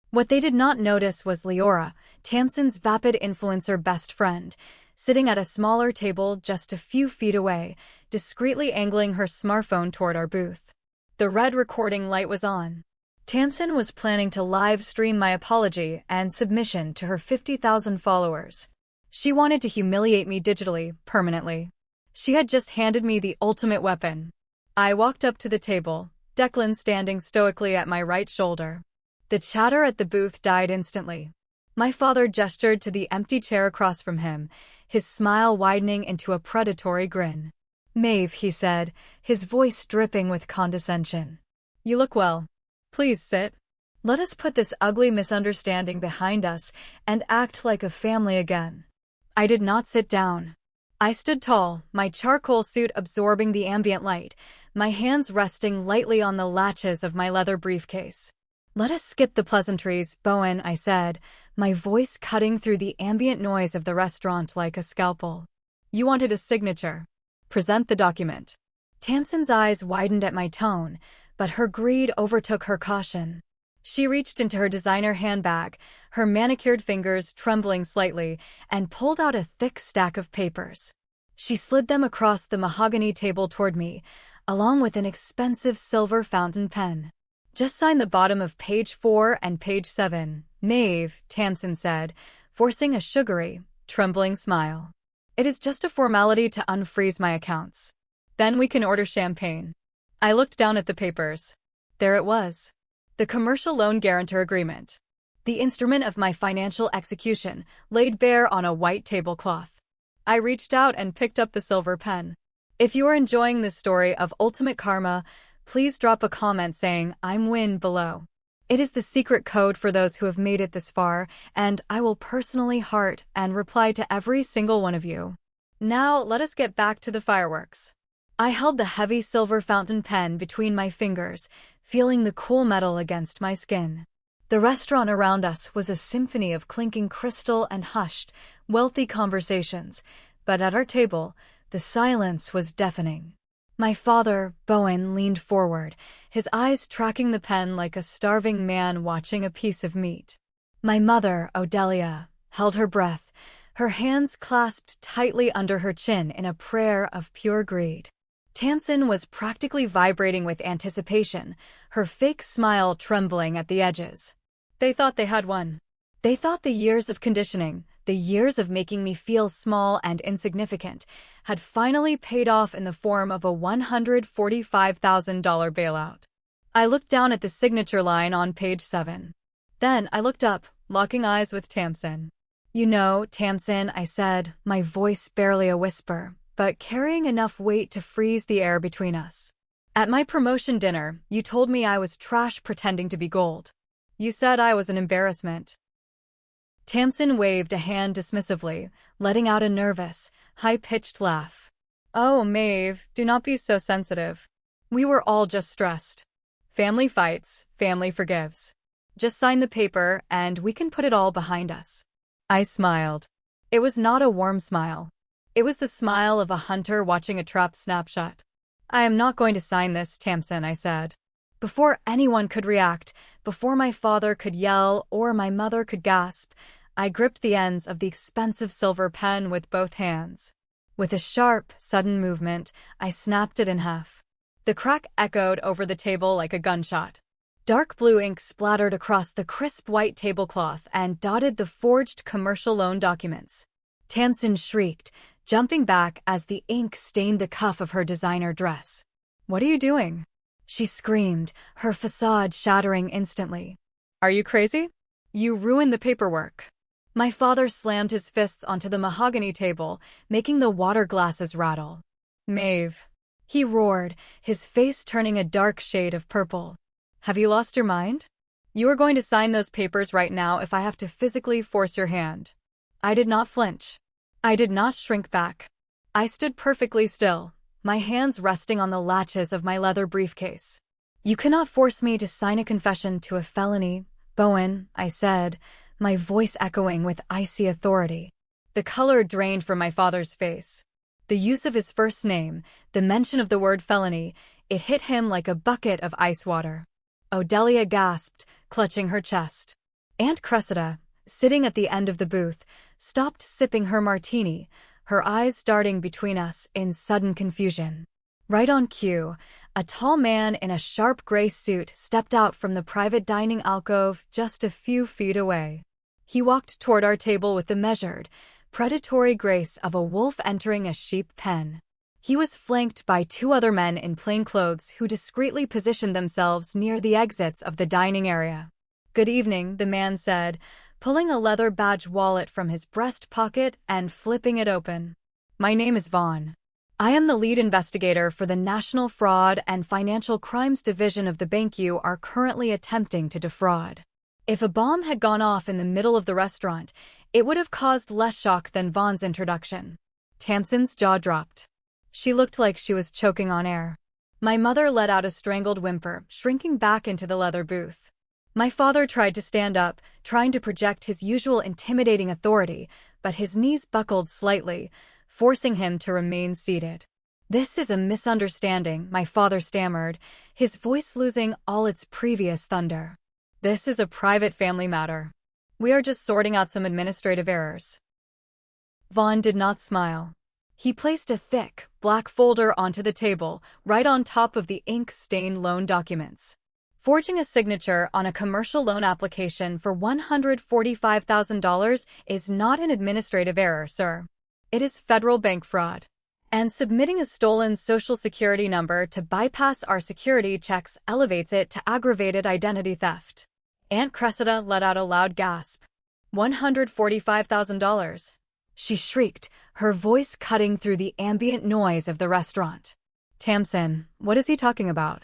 What they did not notice was Leora, Tamsin's vapid influencer best friend, sitting at a smaller table just a few feet away, discreetly angling her smartphone toward our booth. The red recording light was on. Tamsin was planning to live stream my apology and submission to her 50,000 followers. She wanted to humiliate me digitally, permanently. She had just handed me the ultimate weapon. I walked up to the table, Declan standing stoically at my right shoulder. The chatter at the booth died instantly. My father gestured to the empty chair across from him, his smile widening into a predatory grin. Maeve, he said, his voice dripping with condescension. You look well. Please sit. Let us put this ugly misunderstanding behind us and act like a family again. I did not sit down. I stood tall, my charcoal suit absorbing the ambient light, my hands resting lightly on the latches of my leather briefcase. Let us skip the pleasantries, Bowen, I said, my voice cutting through the ambient noise of the restaurant like a scalpel. You wanted a signature. Present the document. Tamsin's eyes widened at my tone, but her greed overtook her caution. She reached into her designer handbag, her manicured fingers trembling slightly, and pulled out a thick stack of papers. She slid them across the mahogany table toward me, along with an expensive silver fountain pen. Just sign the bottom of page 4 and page 7, Maeve, Tamsin said, forcing a sugary, trembling smile. It is just a formality to unfreeze my accounts. Then we can order champagne. I looked down at the papers. There it was. The commercial loan guarantor agreement. The instrument of my financial execution, laid bare on a white tablecloth. I reached out and picked up the silver pen. If you are enjoying this story of ultimate karma, please drop a comment saying, "I'm Win" below. It is the secret code for those who have made it this far, and I will personally heart and reply to every single one of you. Now, let us get back to the fireworks. I held the heavy silver fountain pen between my fingers, feeling the cool metal against my skin. The restaurant around us was a symphony of clinking crystal and hushed, wealthy conversations, but at our table, the silence was deafening. My father, Bowen, leaned forward, his eyes tracking the pen like a starving man watching a piece of meat. My mother, Odelia, held her breath, her hands clasped tightly under her chin in a prayer of pure greed. Tamsin was practically vibrating with anticipation, her fake smile trembling at the edges. They thought they had won. They thought the years of conditioning, the years of making me feel small and insignificant, had finally paid off in the form of a $145,000 bailout. I looked down at the signature line on page 7. Then I looked up, locking eyes with Tamsin. "You know, Tamsin," I said, my voice barely a whisper, but carrying enough weight to freeze the air between us. "At my promotion dinner, you told me I was trash pretending to be gold. You said I was an embarrassment." Tamsin waved a hand dismissively, letting out a nervous, high-pitched laugh. "Oh, Maeve, do not be so sensitive. We were all just stressed. Family fights, family forgives. Just sign the paper, and we can put it all behind us." I smiled. It was not a warm smile. It was the smile of a hunter watching a trapped snapshot. "I am not going to sign this, Tamsin," I said. Before anyone could react, before my father could yell or my mother could gasp, I gripped the ends of the expensive silver pen with both hands. With a sharp, sudden movement, I snapped it in half. The crack echoed over the table like a gunshot. Dark blue ink splattered across the crisp white tablecloth and dotted the forged commercial loan documents. Tamsin shrieked, jumping back as the ink stained the cuff of her designer dress. "What are you doing?" she screamed, her facade shattering instantly. "Are you crazy? You ruined the paperwork." My father slammed his fists onto the mahogany table, making the water glasses rattle. "Maeve," he roared, his face turning a dark shade of purple. "Have you lost your mind? You are going to sign those papers right now if I have to physically force your hand." I did not flinch. I did not shrink back. I stood perfectly still, my hands resting on the latches of my leather briefcase. "You cannot force me to sign a confession to a felony, Bowen," I said, my voice echoing with icy authority. The color drained from my father's face. The use of his first name, the mention of the word felony, it hit him like a bucket of ice water. Odelia gasped, clutching her chest. Aunt Cressida, sitting at the end of the booth, stopped sipping her martini, her eyes darting between us in sudden confusion. Right on cue, a tall man in a sharp gray suit stepped out from the private dining alcove just a few feet away. He walked toward our table with the measured, predatory grace of a wolf entering a sheep pen. He was flanked by 2 other men in plain clothes who discreetly positioned themselves near the exits of the dining area. "Good evening," the man said, pulling a leather badge wallet from his breast pocket and flipping it open. "My name is Vaughn. I am the lead investigator for the National Fraud and Financial Crimes Division of the bank you are currently attempting to defraud." If a bomb had gone off in the middle of the restaurant, it would have caused less shock than Vaughn's introduction. Tamsin's jaw dropped. She looked like she was choking on air. My mother let out a strangled whimper, shrinking back into the leather booth. My father tried to stand up, trying to project his usual intimidating authority, but his knees buckled slightly, forcing him to remain seated. "This is a misunderstanding," my father stammered, his voice losing all its previous thunder. "This is a private family matter. We are just sorting out some administrative errors." Vaughn did not smile. He placed a thick, black folder onto the table, right on top of the ink-stained loan documents. Forging a signature on a commercial loan application for $145,000 is not an administrative error, sir. It is federal bank fraud. And submitting a stolen Social Security number to bypass our security checks elevates it to aggravated identity theft. Aunt Cressida let out a loud gasp. $145,000. She shrieked, her voice cutting through the ambient noise of the restaurant. Tamsin, what is he talking about?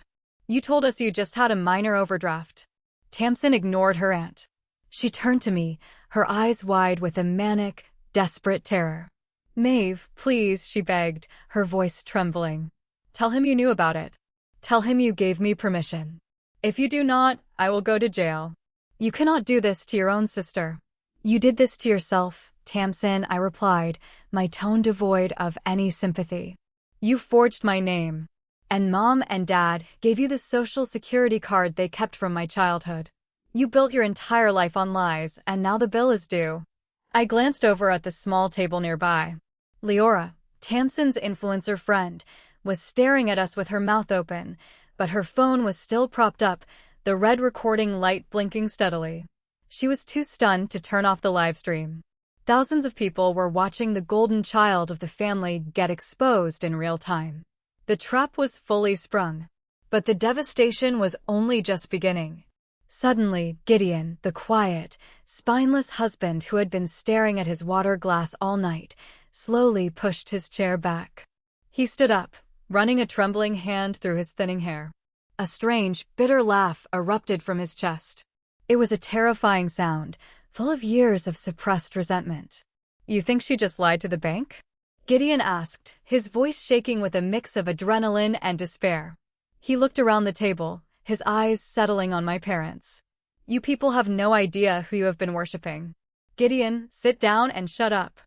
You told us you just had a minor overdraft. Tamsin ignored her aunt. She turned to me, her eyes wide with a manic, desperate terror. Maeve, please, she begged, her voice trembling. Tell him you knew about it. Tell him you gave me permission. If you do not, I will go to jail. You cannot do this to your own sister. You did this to yourself, Tamsin, I replied, my tone devoid of any sympathy. You forged my name. And Mom and Dad gave you the Social Security card they kept from my childhood. You built your entire life on lies, and now the bill is due. I glanced over at the small table nearby. Leora, Tamsin's influencer friend, was staring at us with her mouth open, but her phone was still propped up, the red recording light blinking steadily. She was too stunned to turn off the live stream. Thousands of people were watching the golden child of the family get exposed in real time. The trap was fully sprung. But the devastation was only just beginning. Suddenly, Gideon, the quiet, spineless husband who had been staring at his water glass all night, slowly pushed his chair back. He stood up, running a trembling hand through his thinning hair. A strange, bitter laugh erupted from his chest. It was a terrifying sound, full of years of suppressed resentment. You think she just lied to the bank? Gideon asked, his voice shaking with a mix of adrenaline and despair. He looked around the table, his eyes settling on my parents. You people have no idea who you have been worshipping. Gideon, sit down and shut up.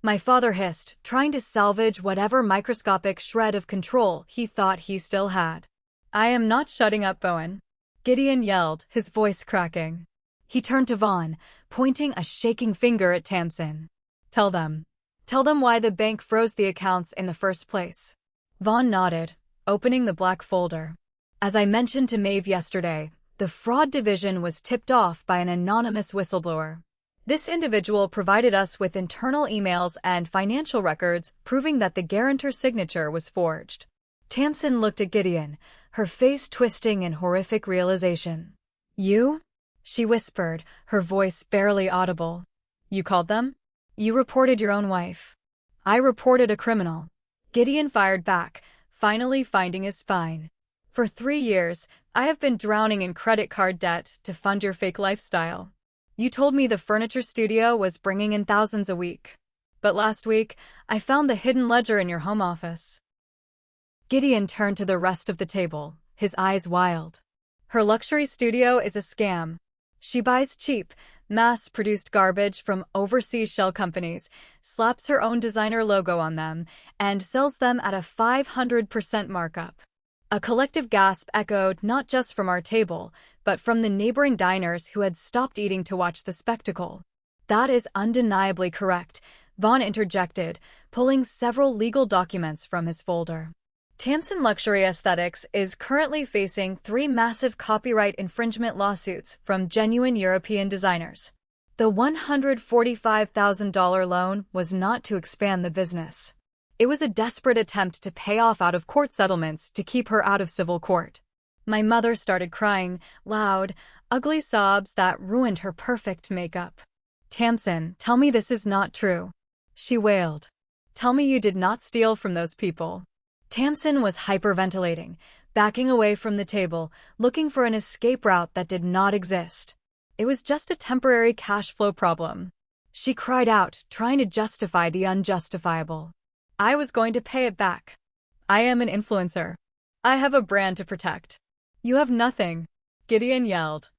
My father hissed, trying to salvage whatever microscopic shred of control he thought he still had. I am not shutting up, Bowen. Gideon yelled, his voice cracking. He turned to Vaughn, pointing a shaking finger at Tamsin. Tell them why the bank froze the accounts in the first place. Vaughn nodded, opening the black folder. As I mentioned to Maeve yesterday, the fraud division was tipped off by an anonymous whistleblower. This individual provided us with internal emails and financial records proving that the guarantor signature was forged. Tamsin looked at Gideon, her face twisting in horrific realization. You? She whispered, her voice barely audible. You called them? You reported your own wife. I reported a criminal. Gideon fired back, finally finding his spine. For 3 years, I have been drowning in credit card debt to fund your fake lifestyle. You told me the furniture studio was bringing in thousands a week. But last week, I found the hidden ledger in your home office. Gideon turned to the rest of the table, his eyes wild. Her luxury studio is a scam. She buys cheap, mass-produced garbage from overseas shell companies, slaps her own designer logo on them, and sells them at a 500% markup. A collective gasp echoed not just from our table, but from the neighboring diners who had stopped eating to watch the spectacle. That is undeniably correct, Vaughn interjected, pulling several legal documents from his folder. Tamsin Luxury Aesthetics is currently facing 3 massive copyright infringement lawsuits from genuine European designers. The $145,000 loan was not to expand the business. It was a desperate attempt to pay off out-of-court settlements to keep her out of civil court. My mother started crying, loud, ugly sobs that ruined her perfect makeup. Tamsin, tell me this is not true. She wailed. Tell me you did not steal from those people. Tamsin was hyperventilating, backing away from the table, looking for an escape route that did not exist. It was just a temporary cash flow problem. She cried out, trying to justify the unjustifiable. I was going to pay it back. I am an influencer. I have a brand to protect. You have nothing, Gideon yelled.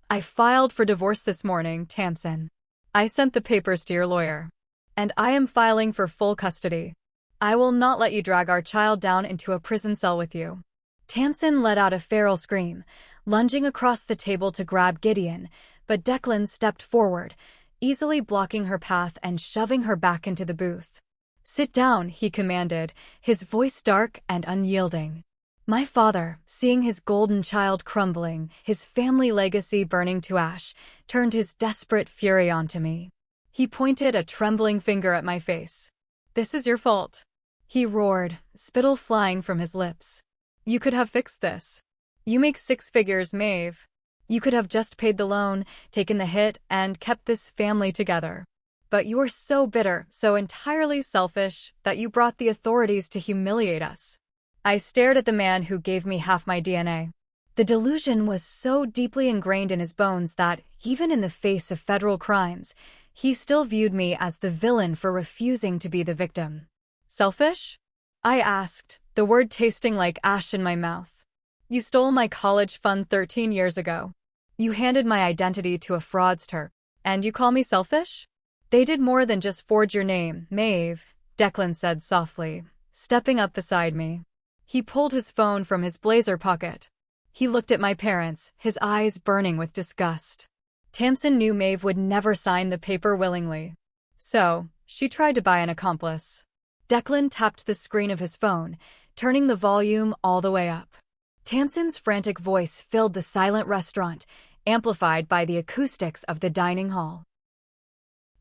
I filed for divorce this morning, Tamsin. I sent the papers to your lawyer. And I am filing for full custody. I will not let you drag our child down into a prison cell with you. Tamsin let out a feral scream, lunging across the table to grab Gideon, but Declan stepped forward, easily blocking her path and shoving her back into the booth. Sit down, he commanded, his voice dark and unyielding. My father, seeing his golden child crumbling, his family legacy burning to ash, turned his desperate fury onto me. He pointed a trembling finger at my face. "This is your fault," he roared, spittle flying from his lips. "You could have fixed this. You make six figures, Maeve. You could have just paid the loan, taken the hit, and kept this family together. But you are so bitter, so entirely selfish, that you brought the authorities to humiliate us." I stared at the man who gave me half my DNA. The delusion was so deeply ingrained in his bones that, even in the face of federal crimes, he still viewed me as the villain for refusing to be the victim. "Selfish?" I asked, the word tasting like ash in my mouth. "You stole my college fund 13 years ago. You handed my identity to a fraudster, and you call me selfish?" "They did more than just forge your name, Maeve," Declan said softly, stepping up beside me. He pulled his phone from his blazer pocket. He looked at my parents, his eyes burning with disgust. Tamsin knew Maeve would never sign the paper willingly. So, she tried to buy an accomplice. Declan tapped the screen of his phone, turning the volume all the way up. Tamsin's frantic voice filled the silent restaurant, amplified by the acoustics of the dining hall.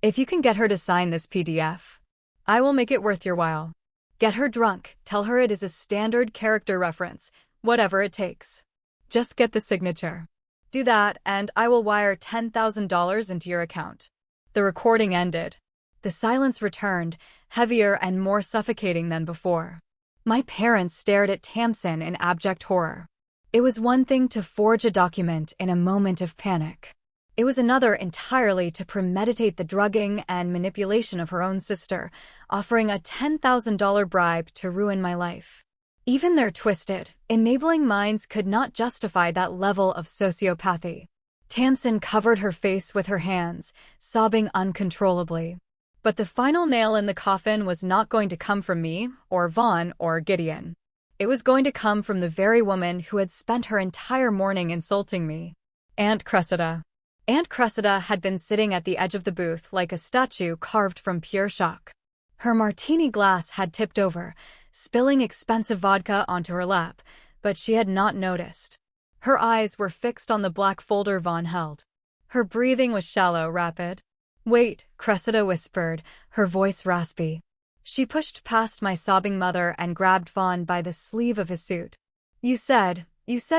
"If you can get her to sign this PDF, I will make it worth your while. Get her drunk, tell her it is a standard character reference, whatever it takes. Just get the signature. Do that, and I will wire $10,000 into your account." The recording ended. The silence returned, heavier and more suffocating than before. My parents stared at Tamsin in abject horror. It was one thing to forge a document in a moment of panic. It was another entirely to premeditate the drugging and manipulation of her own sister, offering a $10,000 bribe to ruin my life. Even their twisted, enabling minds could not justify that level of sociopathy. Tamsin covered her face with her hands, sobbing uncontrollably. But the final nail in the coffin was not going to come from me, or Vaughn, or Gideon. It was going to come from the very woman who had spent her entire morning insulting me. Aunt Cressida. Aunt Cressida had been sitting at the edge of the booth like a statue carved from pure shock. Her martini glass had tipped over, spilling expensive vodka onto her lap, but she had not noticed. Her eyes were fixed on the black folder Vaughn held. Her breathing was shallow, rapid. "Wait," Cressida whispered, her voice raspy. She pushed past my sobbing mother and grabbed Vaughn by the sleeve of his suit. You said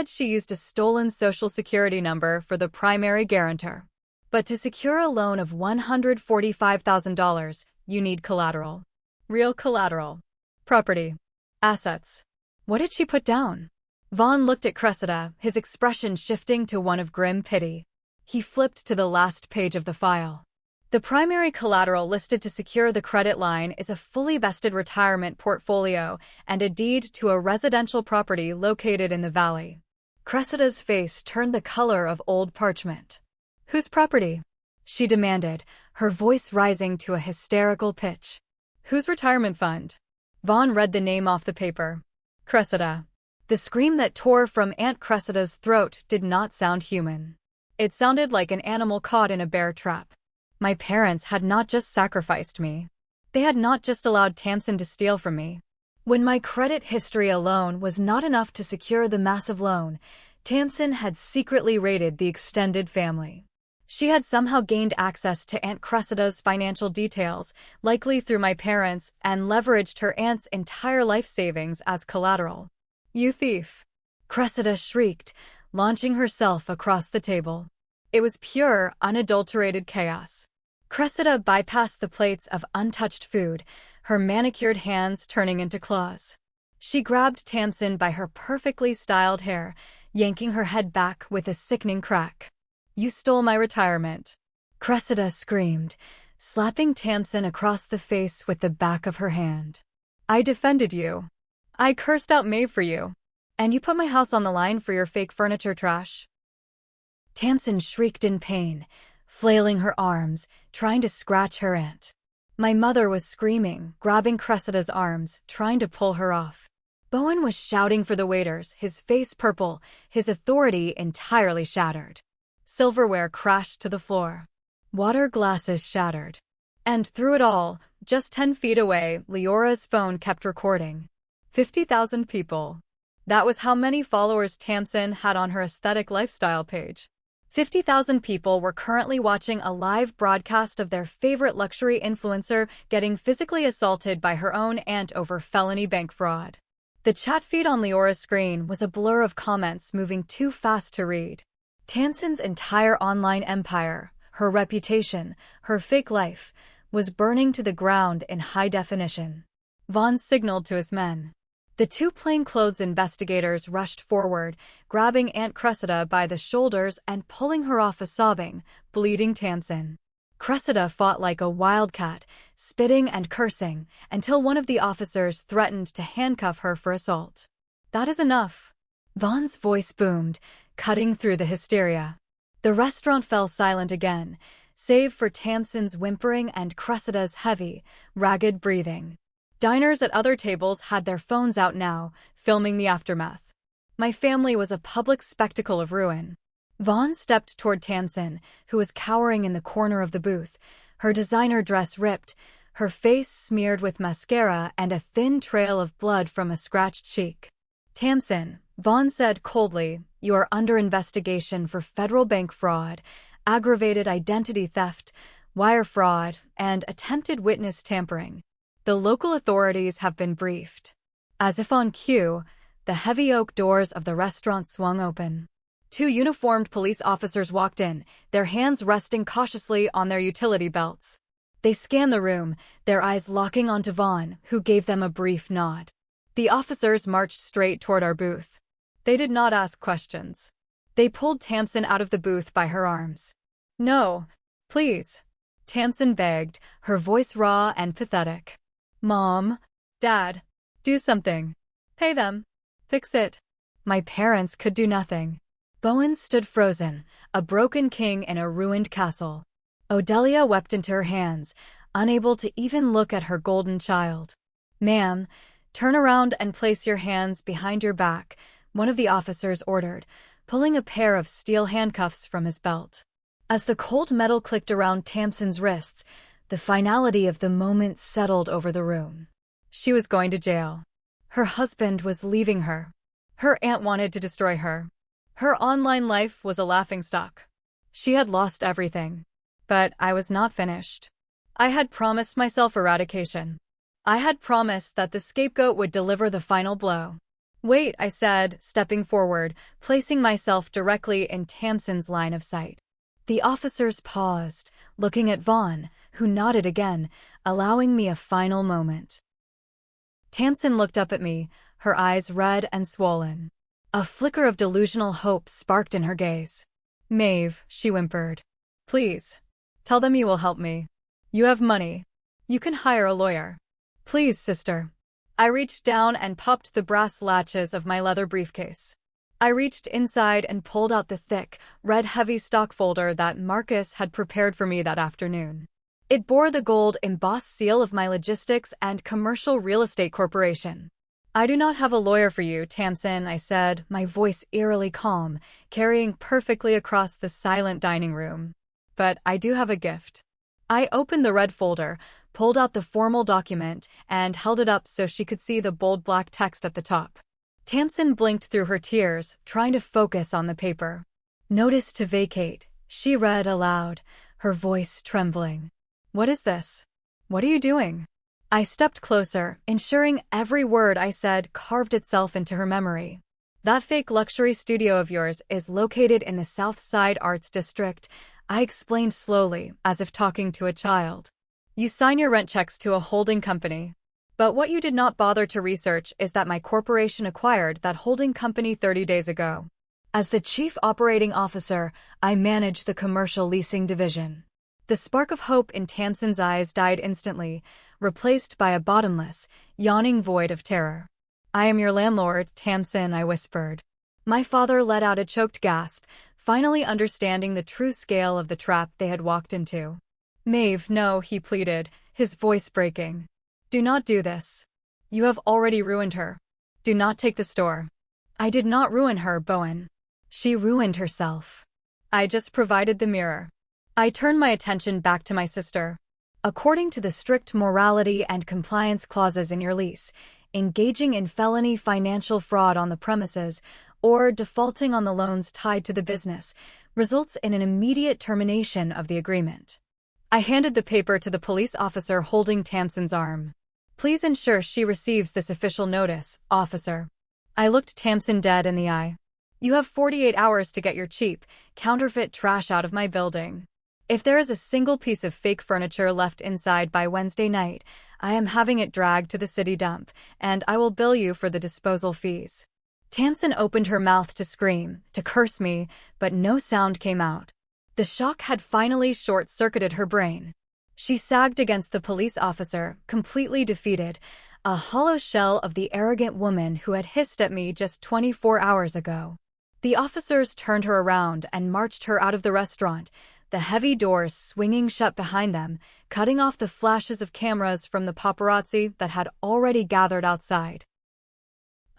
she used a stolen social security number for the primary guarantor. But to secure a loan of $145,000, you need collateral. Real collateral. Property. Assets. What did she put down?" Vaughn looked at Cressida, his expression shifting to one of grim pity. He flipped to the last page of the file. "The primary collateral listed to secure the credit line is a fully vested retirement portfolio and a deed to a residential property located in the valley." Cressida's face turned the color of old parchment. "Whose property?" she demanded, her voice rising to a hysterical pitch. "Whose retirement fund?" Vaughn read the name off the paper. Cressida. The scream that tore from Aunt Cressida's throat did not sound human. It sounded like an animal caught in a bear trap. My parents had not just sacrificed me. They had not just allowed Tamsin to steal from me. When my credit history alone was not enough to secure the massive loan, Tamsin had secretly raided the extended family. She had somehow gained access to Aunt Cressida's financial details, likely through my parents, and leveraged her aunt's entire life savings as collateral. "You thief!" Cressida shrieked, launching herself across the table. It was pure, unadulterated chaos. Cressida bypassed the plates of untouched food, her manicured hands turning into claws. She grabbed Tamsin by her perfectly styled hair, yanking her head back with a sickening crack. "You stole my retirement," Cressida screamed, slapping Tamsin across the face with the back of her hand. "I defended you. I cursed out Maeve for you. And you put my house on the line for your fake furniture trash." Tamsin shrieked in pain, flailing her arms, trying to scratch her aunt. My mother was screaming, grabbing Cressida's arms, trying to pull her off. Bowen was shouting for the waiters, his face purple, his authority entirely shattered. Silverware crashed to the floor. Water glasses shattered. And through it all, just 10 feet away, Leora's phone kept recording. 50,000 people. That was how many followers Tamsin had on her aesthetic lifestyle page. 50,000 people were currently watching a live broadcast of their favorite luxury influencer getting physically assaulted by her own aunt over felony bank fraud. The chat feed on Leora's screen was a blur of comments moving too fast to read. Tamsin's entire online empire, her reputation, her fake life, was burning to the ground in high definition. Vaughn signaled to his men. The two plainclothes investigators rushed forward, grabbing Aunt Cressida by the shoulders and pulling her off a sobbing, bleeding Tamsin. Cressida fought like a wildcat, spitting and cursing, until one of the officers threatened to handcuff her for assault. "That is enough." Vaughn's voice boomed, cutting through the hysteria. The restaurant fell silent again, save for Tamsin's whimpering and Cressida's heavy, ragged breathing. Diners at other tables had their phones out now, filming the aftermath. My family was a public spectacle of ruin. Vaughn stepped toward Tamsin, who was cowering in the corner of the booth, her designer dress ripped, her face smeared with mascara and a thin trail of blood from a scratched cheek. "Tamsin," Vaughn said coldly, "you are under investigation for federal bank fraud, aggravated identity theft, wire fraud, and attempted witness tampering. The local authorities have been briefed." As if on cue, the heavy oak doors of the restaurant swung open. Two uniformed police officers walked in, their hands resting cautiously on their utility belts. They scanned the room, their eyes locking onto Vaughn, who gave them a brief nod. The officers marched straight toward our booth. They did not ask questions. They pulled Tamsin out of the booth by her arms. "No, please," Tamsin begged, her voice raw and pathetic. "Mom, Dad, do something. Pay them. Fix it." My parents could do nothing. Bowen stood frozen, a broken king in a ruined castle. Odelia wept into her hands, unable to even look at her golden child. "Ma'am, turn around and place your hands behind your back," one of the officers ordered, pulling a pair of steel handcuffs from his belt. As the cold metal clicked around Tamsin's wrists, the finality of the moment settled over the room. She was going to jail. Her husband was leaving her. Her aunt wanted to destroy her. Her online life was a laughingstock. She had lost everything. But I was not finished. I had promised myself eradication. I had promised that the scapegoat would deliver the final blow. "Wait," I said, stepping forward, placing myself directly in Tamsin's line of sight. The officers paused, looking at Vaughn, who nodded again, allowing me a final moment. Tamsin looked up at me, her eyes red and swollen. A flicker of delusional hope sparked in her gaze. "Maeve," she whimpered. "Please. Tell them you will help me. You have money. You can hire a lawyer. Please, sister." I reached down and popped the brass latches of my leather briefcase. I reached inside and pulled out the thick, red heavy stock folder that Marcus had prepared for me that afternoon. It bore the gold embossed seal of my logistics and commercial real estate corporation. "I do not have a lawyer for you, Tamsin," I said, my voice eerily calm, carrying perfectly across the silent dining room. "But I do have a gift." I opened the red folder, pulled out the formal document, and held it up so she could see the bold black text at the top. Tamsin blinked through her tears, trying to focus on the paper. "Notice to vacate," she read aloud, her voice trembling. "What is this? What are you doing?" I stepped closer, ensuring every word I said carved itself into her memory. "That fake luxury studio of yours is located in the South Side Arts District," I explained slowly, as if talking to a child. "You sign your rent checks to a holding company. But what you did not bother to research is that my corporation acquired that holding company 30 days ago. As the chief operating officer, I manage the commercial leasing division." The spark of hope in Tamsin's eyes died instantly, replaced by a bottomless, yawning void of terror. "I am your landlord, Tamsin," I whispered. My father let out a choked gasp, finally understanding the true scale of the trap they had walked into. "Maeve, no," he pleaded, his voice breaking. "Do not do this. You have already ruined her. Do not take the store." "I did not ruin her, Bowen. She ruined herself. I just provided the mirror." I turned my attention back to my sister. "According to the strict morality and compliance clauses in your lease, engaging in felony financial fraud on the premises, or defaulting on the loans tied to the business, results in an immediate termination of the agreement. I handed the paper to the police officer holding Tamsin's arm. Please ensure she receives this official notice, officer. I looked Tamsin dead in the eye. You have 48 hours to get your cheap, counterfeit trash out of my building. If there is a single piece of fake furniture left inside by Wednesday night, I am having it dragged to the city dump, and I will bill you for the disposal fees. Tamsin opened her mouth to scream, to curse me, but no sound came out. The shock had finally short-circuited her brain. She sagged against the police officer, completely defeated, a hollow shell of the arrogant woman who had hissed at me just 24 hours ago. The officers turned her around and marched her out of the restaurant, the heavy doors swinging shut behind them, cutting off the flashes of cameras from the paparazzi that had already gathered outside.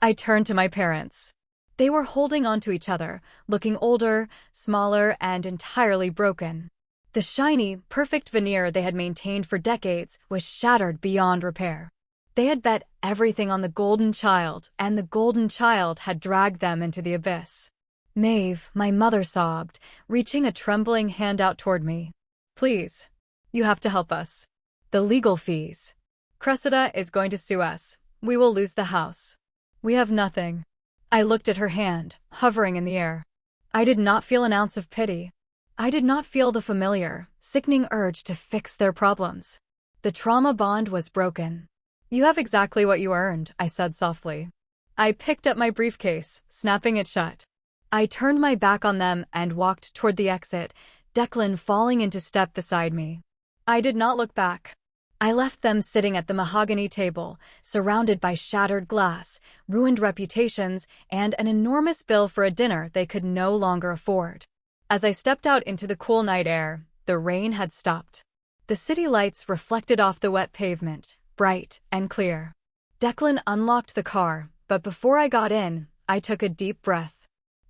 I turned to my parents. They were holding onto each other, looking older, smaller, and entirely broken. The shiny, perfect veneer they had maintained for decades was shattered beyond repair. They had bet everything on the golden child, and the golden child had dragged them into the abyss. Maeve, my mother sobbed, reaching a trembling hand out toward me. Please. You have to help us. The legal fees. Cressida is going to sue us. We will lose the house. We have nothing. I looked at her hand, hovering in the air. I did not feel an ounce of pity. I did not feel the familiar, sickening urge to fix their problems. The trauma bond was broken. You have exactly what you earned, I said softly. I picked up my briefcase, snapping it shut. I turned my back on them and walked toward the exit, Declan falling into step beside me. I did not look back. I left them sitting at the mahogany table, surrounded by shattered glass, ruined reputations, and an enormous bill for a dinner they could no longer afford. As I stepped out into the cool night air, the rain had stopped. The city lights reflected off the wet pavement, bright and clear. Declan unlocked the car, but before I got in, I took a deep breath.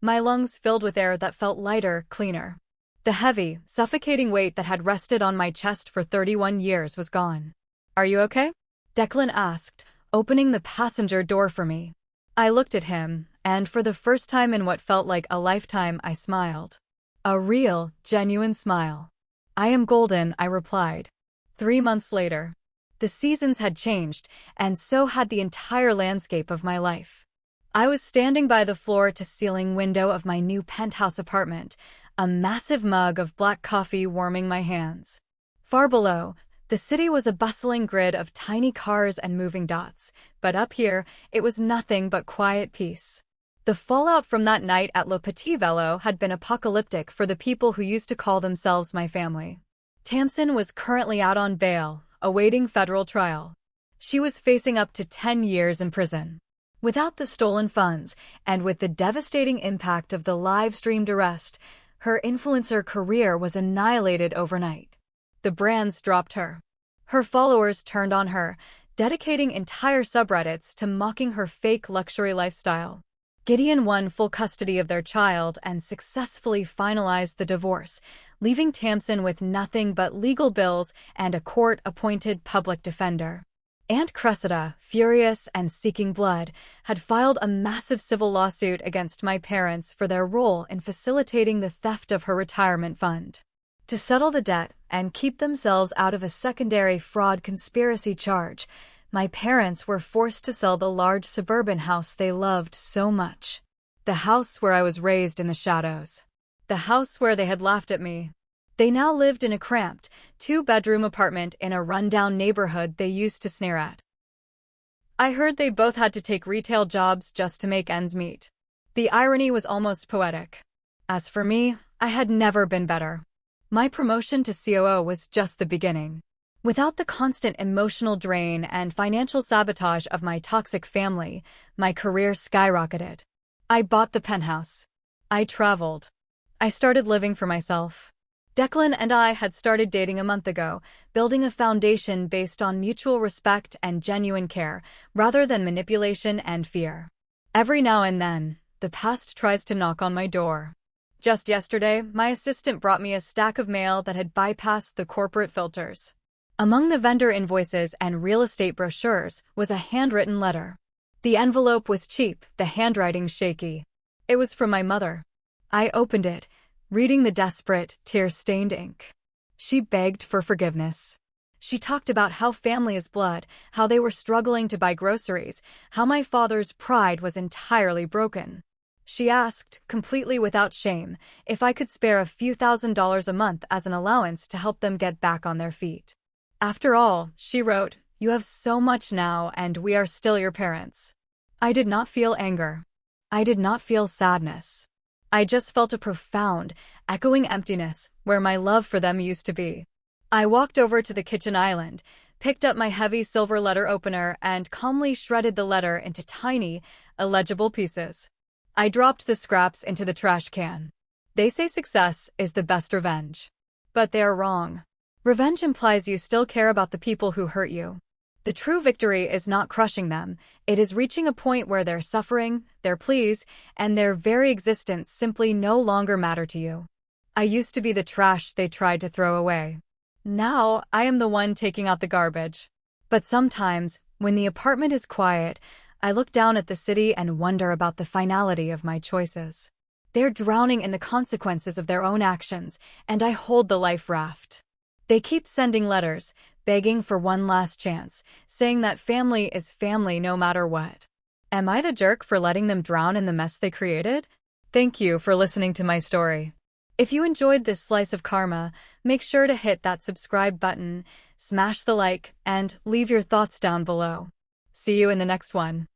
My lungs filled with air that felt lighter, cleaner. The heavy, suffocating weight that had rested on my chest for 31 years was gone. Are you okay? Declan asked, opening the passenger door for me. I looked at him, and for the first time in what felt like a lifetime, I smiled. A real, genuine smile. I am golden, I replied. 3 months later. The seasons had changed, and so had the entire landscape of my life. I was standing by the floor-to-ceiling window of my new penthouse apartment, a massive mug of black coffee warming my hands. Far below, the city was a bustling grid of tiny cars and moving dots, but up here, it was nothing but quiet peace. The fallout from that night at Le Petit Velo had been apocalyptic for the people who used to call themselves my family. Tamsin was currently out on bail, awaiting federal trial. She was facing up to 10 years in prison. Without the stolen funds, and with the devastating impact of the live-streamed arrest, her influencer career was annihilated overnight. The brands dropped her. Her followers turned on her, dedicating entire subreddits to mocking her fake luxury lifestyle. Gideon won full custody of their child and successfully finalized the divorce, leaving Tamsin with nothing but legal bills and a court-appointed public defender. Aunt Cressida, furious and seeking blood, had filed a massive civil lawsuit against my parents for their role in facilitating the theft of her retirement fund. To settle the debt and keep themselves out of a secondary fraud conspiracy charge, my parents were forced to sell the large suburban house they loved so much. The house where I was raised in the shadows. The house where they had laughed at me. They now lived in a cramped, 2-bedroom apartment in a rundown neighborhood they used to sneer at. I heard they both had to take retail jobs just to make ends meet. The irony was almost poetic. As for me, I had never been better. My promotion to COO was just the beginning. Without the constant emotional drain and financial sabotage of my toxic family, my career skyrocketed. I bought the penthouse. I traveled. I started living for myself. Declan and I had started dating a month ago, building a foundation based on mutual respect and genuine care, rather than manipulation and fear. Every now and then, the past tries to knock on my door. Just yesterday, my assistant brought me a stack of mail that had bypassed the corporate filters. Among the vendor invoices and real estate brochures was a handwritten letter. The envelope was cheap, the handwriting shaky. It was from my mother. I opened it, reading the desperate, tear-stained ink. She begged for forgiveness. She talked about how family is blood, how they were struggling to buy groceries, how my father's pride was entirely broken. She asked, completely without shame, if I could spare a few $1,000s a month as an allowance to help them get back on their feet. After all, she wrote, you have so much now and we are still your parents. I did not feel anger. I did not feel sadness. I just felt a profound, echoing emptiness where my love for them used to be. I walked over to the kitchen island, picked up my heavy silver letter opener and calmly shredded the letter into tiny, illegible pieces. I dropped the scraps into the trash can. They say success is the best revenge. But they are wrong. Revenge implies you still care about the people who hurt you. The true victory is not crushing them, it is reaching a point where their suffering, their pleas, and their very existence simply no longer matter to you. I used to be the trash they tried to throw away. Now, I am the one taking out the garbage. But sometimes, when the apartment is quiet, I look down at the city and wonder about the finality of my choices. They're drowning in the consequences of their own actions, and I hold the life raft. They keep sending letters, begging for one last chance, saying that family is family no matter what. Am I the jerk for letting them drown in the mess they created? Thank you for listening to my story. If you enjoyed this slice of karma, make sure to hit that subscribe button, smash the like, and leave your thoughts down below. See you in the next one.